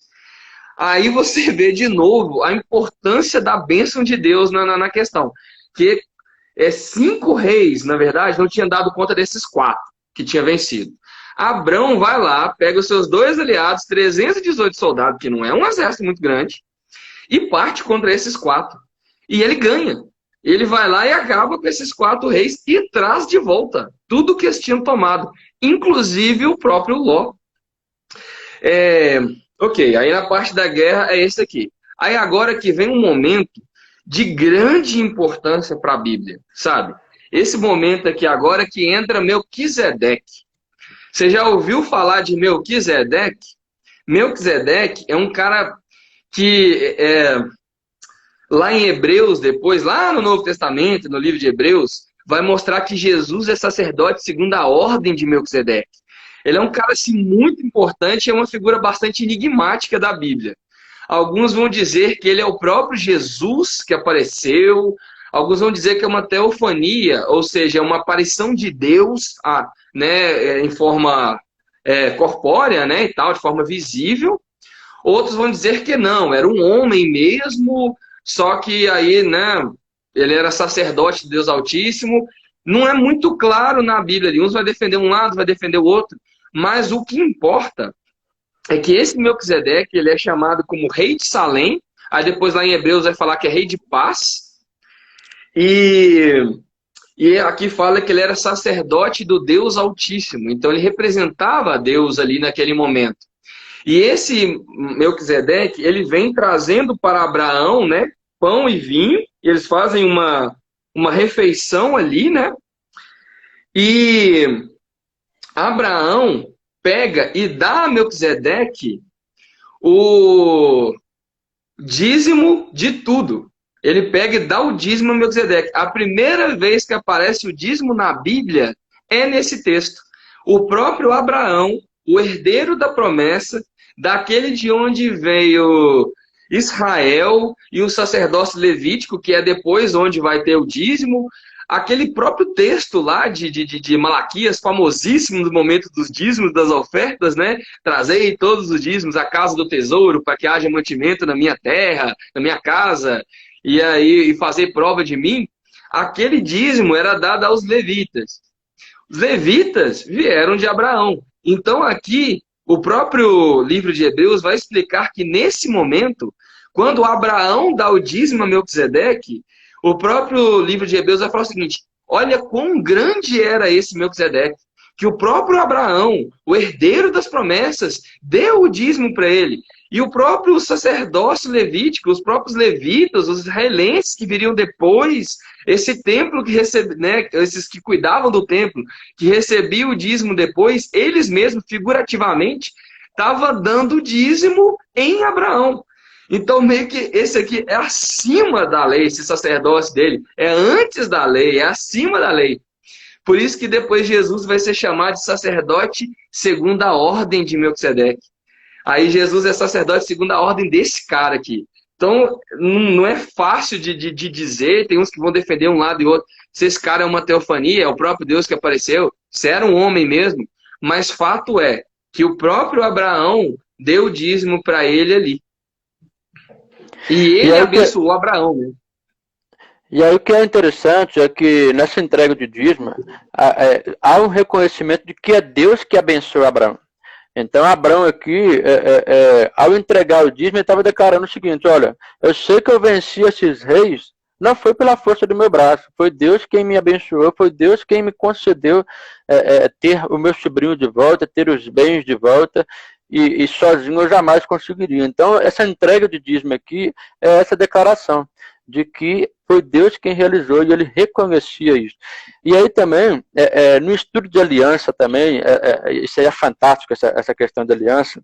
Aí você vê de novo a importância da bênção de Deus na questão. Que 5 reis, na verdade, não tinham dado conta desses 4 que tinha vencido. Abrão vai lá, pega os seus 2 aliados, 318 soldados, que não é um exército muito grande, e parte contra esses 4. E ele ganha. Ele vai lá e acaba com esses 4 reis e traz de volta tudo que eles tinham tomado, inclusive o próprio Ló. Ok, aí na parte da guerra é esse aqui. Aí agora que vem um momento de grande importância para a Bíblia, sabe? Esse momento aqui agora que entra Melquisedeque. Você já ouviu falar de Melquisedeque? Melquisedeque é um cara que lá em Hebreus, depois, lá no Novo Testamento, no livro de Hebreus, vai mostrar que Jesus é sacerdote segundo a ordem de Melquisedeque. Ele é um cara assim, muito importante, é uma figura bastante enigmática da Bíblia. Alguns vão dizer que ele é o próprio Jesus que apareceu, alguns vão dizer que é uma teofania, ou seja, é uma aparição de Deus né, em forma corpórea, né, e tal, de forma visível. Outros vão dizer que não, era um homem mesmo, só que aí, né, ele era sacerdote de Deus Altíssimo. Não é muito claro na Bíblia. Uns vai defender um lado, vai defender o outro. Mas o que importa é que esse Melquisedeque, ele é chamado como rei de Salém. Aí depois lá em Hebreus vai falar que é rei de paz. E aqui fala que ele era sacerdote do Deus Altíssimo. Então ele representava a Deus ali naquele momento. E esse Melquisedeque, ele vem trazendo para Abraão, né, pão e vinho. E eles fazem uma refeição ali, né? E Abraão pega e dá a Melquisedeque o dízimo de tudo. Ele pega e dá o dízimo a Melquisedeque. A primeira vez que aparece o dízimo na Bíblia é nesse texto. O próprio Abraão, o herdeiro da promessa, daquele de onde veio Israel e o sacerdócio levítico, que é depois onde vai ter o dízimo, aquele próprio texto lá de Malaquias, famosíssimo no momento dos dízimos, das ofertas, né? Trazei todos os dízimos à casa do tesouro, para que haja mantimento na minha terra, na minha casa, e fazer prova de mim. Aquele dízimo era dado aos levitas. Os levitas vieram de Abraão. Então aqui, o próprio livro de Hebreus vai explicar que nesse momento, quando Abraão dá o dízimo a Melquisedeque, o próprio livro de Hebreus vai falar o seguinte: olha quão grande era esse Melquisedeque, que o próprio Abraão, o herdeiro das promessas, deu o dízimo para ele. E o próprio sacerdócio levítico, os próprios levitas, os israelenses que viriam depois, esse templo que né, esses que cuidavam do templo, que recebiam o dízimo depois, eles mesmos, figurativamente, estavam dando o dízimo em Abraão. Então, meio que esse aqui é acima da lei, esse sacerdócio dele. É antes da lei, é acima da lei. Por isso que depois Jesus vai ser chamado de sacerdote segundo a ordem de Melquisedeque. Aí Jesus é sacerdote segundo a ordem desse cara aqui. Então, não é fácil de dizer, tem uns que vão defender um lado e outro, se esse cara é uma teofania, é o próprio Deus que apareceu, se era um homem mesmo. Mas fato é que o próprio Abraão deu o dízimo para ele ali. E ele abençoou Abraão, né? E aí o que é interessante é que nessa entrega de dízimo há um reconhecimento de que é Deus que abençoa Abraão. Então Abraão aqui, ao entregar o dízimo, ele estava declarando o seguinte: olha, eu sei que eu venci esses reis, não foi pela força do meu braço, foi Deus quem me abençoou, foi Deus quem me concedeu ter o meu sobrinho de volta, ter os bens de volta, e sozinho eu jamais conseguiria. Então essa entrega de dízimo aqui é essa declaração de que foi Deus quem realizou, e ele reconhecia isso. E aí também, no estudo de aliança também, isso aí é fantástico, essa questão de aliança,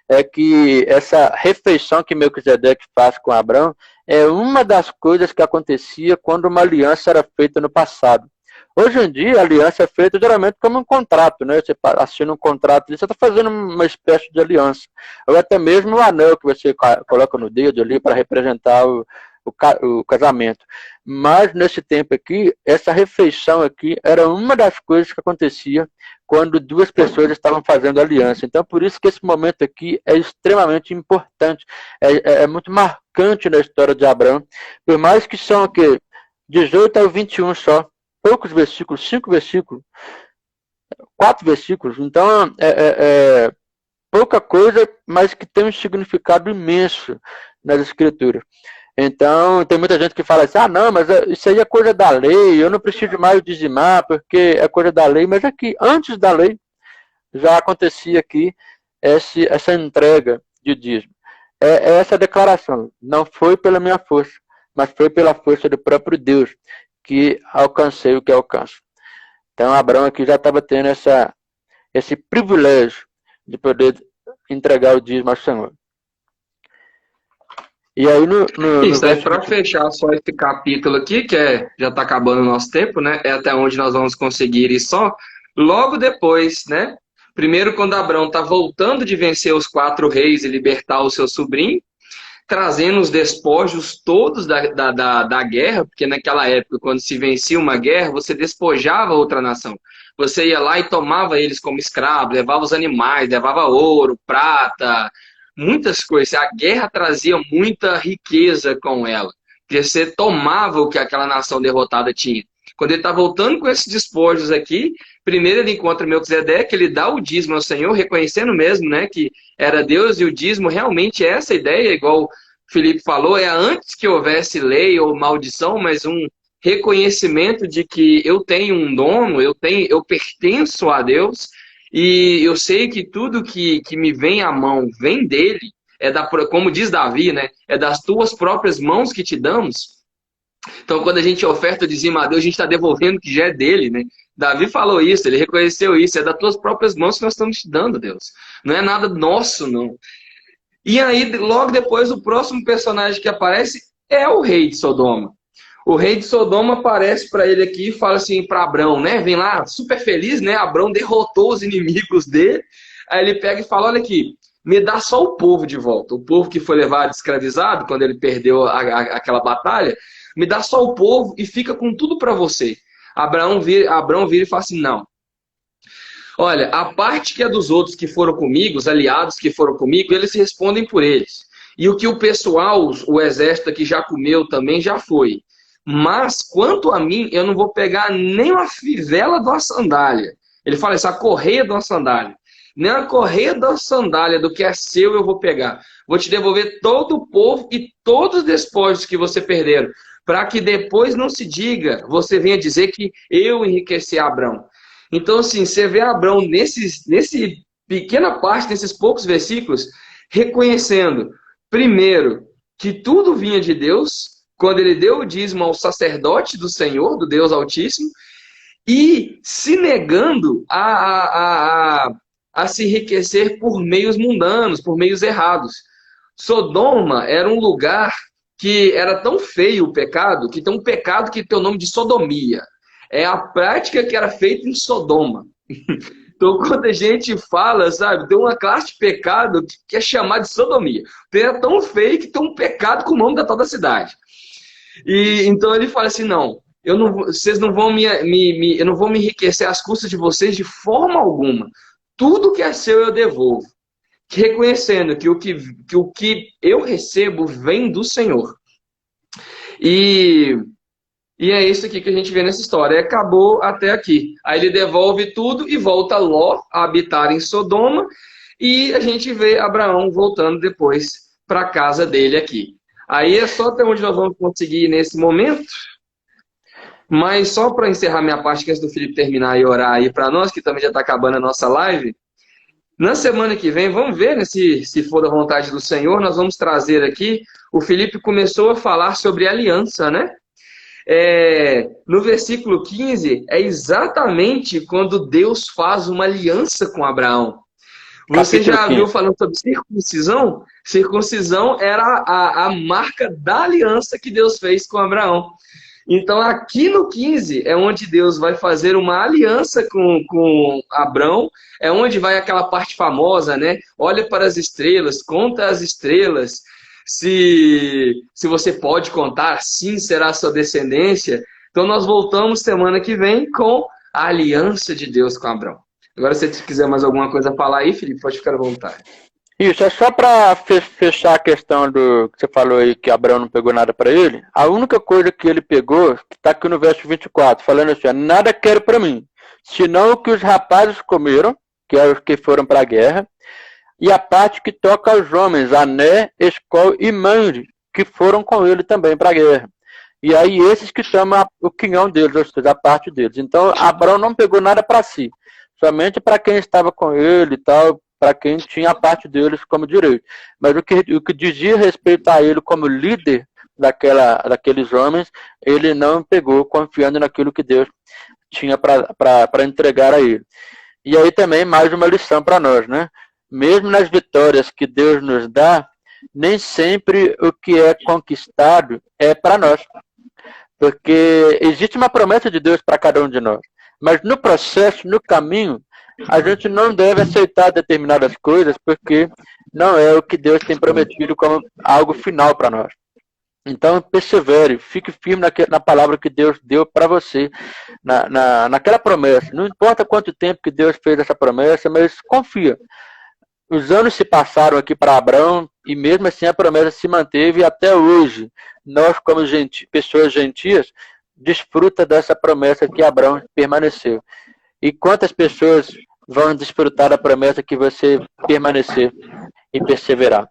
é que essa refeição que Melquisedeque faz com Abraão é uma das coisas que acontecia quando uma aliança era feita no passado. Hoje em dia, a aliança é feita geralmente como um contrato, né? Você assina um contrato, você está fazendo uma espécie de aliança. Ou até mesmo o anel que você coloca no dedo ali para representar o casamento. Mas nesse tempo aqui, essa refeição aqui era uma das coisas que acontecia quando duas pessoas estavam fazendo aliança. Então, por isso que esse momento aqui é extremamente importante, é muito marcante na história de Abraão, por mais que são aqui 18 ao 21 só, poucos versículos, 5 versículos, 4 versículos, então pouca coisa, mas que tem um significado imenso nas escrituras. Então, tem muita gente que fala assim, não, mas isso aí é coisa da lei, eu não preciso mais dizimar, porque é coisa da lei, mas aqui, antes da lei, já acontecia aqui essa entrega de dízimo. É essa declaração, não foi pela minha força, mas foi pela força do próprio Deus que alcancei o que alcanço. Então, Abraão aqui já estava tendo esse privilégio de poder entregar o dízimo ao Senhor. E aí Isso aí, para fechar só esse capítulo aqui, que já está acabando o nosso tempo, né? É até onde nós vamos conseguir ir só. Logo depois, né? Primeiro, quando Abraão está voltando de vencer os 4 reis e libertar o seu sobrinho, trazendo os despojos todos da guerra, porque naquela época, quando se vencia uma guerra, você despojava outra nação. Você ia lá e tomava eles como escravos, levava os animais, levava ouro, prata, muitas coisas. A guerra trazia muita riqueza com ela, porque você tomava o que aquela nação derrotada tinha. Quando ele está voltando com esses despojos aqui, primeiro ele encontra Melquisedeque, ele dá o dízimo ao Senhor, reconhecendo mesmo, né, que era Deus, e o dízimo realmente é essa ideia, igual o Felipe falou, é antes que houvesse lei ou maldição, mas um reconhecimento de que eu tenho um dono, eu pertenço a Deus, e eu sei que tudo que me vem à mão vem dele, como diz Davi, né, é das tuas próprias mãos que te damos. Então, quando a gente oferta o dízimo a Deus, a gente está devolvendo o que já é dele, né? Davi falou isso, ele reconheceu isso. É das tuas próprias mãos que nós estamos te dando, Deus. Não é nada nosso, não. E aí, logo depois, o próximo personagem que aparece é o rei de Sodoma. O rei de Sodoma aparece para ele aqui e fala assim para Abrão, né? Vem lá, super feliz, né? Abrão derrotou os inimigos dele. Aí ele pega e fala, olha aqui, me dá só o povo de volta. O povo que foi levado escravizado, quando ele perdeu aquela batalha, me dá só o povo e fica com tudo para você. Abrão vira e fala assim, não. Olha, a parte que é dos outros que foram comigo, os aliados que foram comigo, eles respondem por eles. E o que o pessoal, o exército aqui já comeu também, já foi. Mas, quanto a mim, eu não vou pegar nem uma fivela de uma sandália. Ele fala isso, a correia de uma sandália. Nem a correia da sandália do que é seu eu vou pegar. Vou te devolver todo o povo e todos os despojos que você perderam, para que depois não se diga, você venha dizer que eu enriqueci Abrão. Então, assim, você vê Abrão nesse pequena parte, nesses poucos versículos, reconhecendo, primeiro, que tudo vinha de Deus, quando ele deu o dízimo ao sacerdote do Senhor, do Deus Altíssimo, e se negando a se enriquecer por meios mundanos, por meios errados. Sodoma era um lugar que era tão feio o pecado, que tem um pecado que tem o nome de sodomia. É a prática que era feita em Sodoma. Então, quando a gente fala, sabe, tem uma classe de pecado que é chamada de sodomia. É tão feio que tem um pecado com o nome da tal da cidade. E então ele fala assim, não, vocês não vão eu não vou me enriquecer às custas de vocês de forma alguma. Tudo que é seu eu devolvo. Reconhecendo que o que eu recebo vem do Senhor. E é isso aqui que a gente vê nessa história. Acabou até aqui. Aí ele devolve tudo e volta Ló a habitar em Sodoma. E a gente vê Abraão voltando depois para a casa dele aqui. Aí é só até onde nós vamos conseguir nesse momento. Mas só para encerrar minha parte, antes do Felipe terminar e orar aí para nós, que também já está acabando a nossa live. Na semana que vem, vamos ver, né, se for da vontade do Senhor, nós vamos trazer aqui, o Felipe começou a falar sobre aliança, né? No versículo 15, é exatamente quando Deus faz uma aliança com Abraão. Você Capítulo já viu 15. falando sobre circuncisão? Circuncisão era a marca da aliança que Deus fez com Abraão. Então, aqui no 15 é onde Deus vai fazer uma aliança com Abrão, é onde vai aquela parte famosa, né? Olha para as estrelas, conta as estrelas. Se você pode contar, sim será a sua descendência. Então, nós voltamos semana que vem com a aliança de Deus com Abrão. Agora, se você quiser mais alguma coisa a falar aí, Felipe, pode ficar à vontade. Isso, é só para fechar a questão do que você falou aí, que Abraão não pegou nada para ele. A única coisa que ele pegou, que está aqui no verso 24, falando assim, nada quero para mim, senão o que os rapazes comeram, que eram os que foram para a guerra, e a parte que toca aos homens, Ané, Escol e Manre, que foram com ele também para a guerra. E aí esses que chamam o quinhão deles, ou seja, a parte deles. Então, Abraão não pegou nada para si, somente para quem estava com ele e tal, para quem tinha a parte deles como direito. Mas o que dizia respeito a ele como líder daqueles homens, ele não pegou confiando naquilo que Deus tinha para entregar a ele. E aí também mais uma lição para nós, né? Mesmo nas vitórias que Deus nos dá, nem sempre o que é conquistado é para nós. Porque existe uma promessa de Deus para cada um de nós. Mas no processo, no caminho, a gente não deve aceitar determinadas coisas porque não é o que Deus tem prometido como algo final para nós. Então, persevere, fique firme na palavra que Deus deu para você, naquela promessa. Não importa quanto tempo que Deus fez essa promessa, mas confia. Os anos se passaram aqui para Abraão e mesmo assim a promessa se manteve até hoje. Nós, como pessoas gentias, desfruta dessa promessa que Abraão permaneceu. E quantas pessoas vão desfrutar da promessa que você permanecer e perseverar?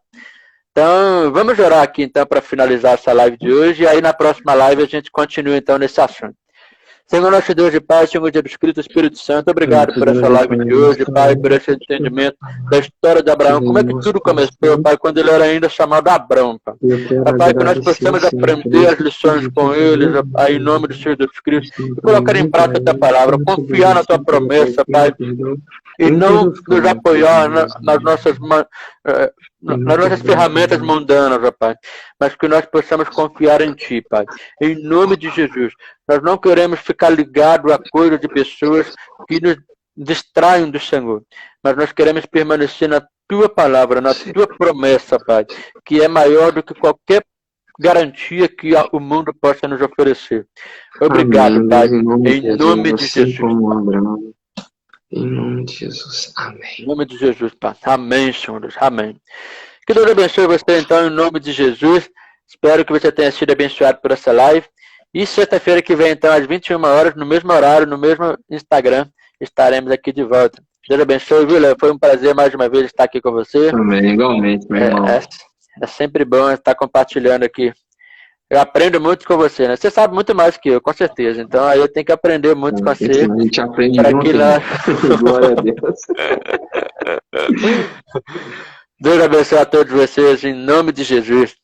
Então, vamos orar aqui então para finalizar essa live de hoje. E aí na próxima live a gente continua então nesse assunto. Senhor nosso Deus de paz, Senhor Jesus Cristo, Espírito Santo, obrigado por essa live de hoje, Pai, por esse entendimento da história de Abraão. Como é que tudo começou, Pai, quando ele era ainda chamado Abraão, Pai? Pai, que nós possamos aprender as lições com eles, Pai, em nome do Senhor Jesus Cristo, e colocar em prática a tua palavra, confiar na tua promessa, Pai, e não nos apoiar nas nossas ferramentas mundanas, ó Pai, mas que nós possamos confiar em Ti, Pai, em nome de Jesus. Nós não queremos ficar ligados a coisas de pessoas que nos distraem do Senhor, mas nós queremos permanecer na Tua palavra, na Tua promessa, Pai, que é maior do que qualquer garantia que o mundo possa nos oferecer. Obrigado, Amém, Pai, em em nome de Jesus. Em nome de Jesus. Amém. Em nome de Jesus, Pai. Amém, Senhor Deus. Amém. Que Deus abençoe você, então, em nome de Jesus. Espero que você tenha sido abençoado por essa live. E sexta-feira que vem, então, às 21 horas, no mesmo horário, no mesmo Instagram, estaremos aqui de volta. Deus abençoe, viu, Léo? Foi um prazer mais uma vez estar aqui com você. Amém, igualmente, meu irmão. É sempre bom estar compartilhando aqui. Eu aprendo muito com você, né? Você sabe muito mais que eu, com certeza. Então, aí eu tenho que aprender muito com você. A gente aprende junto. Glória a Deus. Deus abençoe a todos vocês, em nome de Jesus.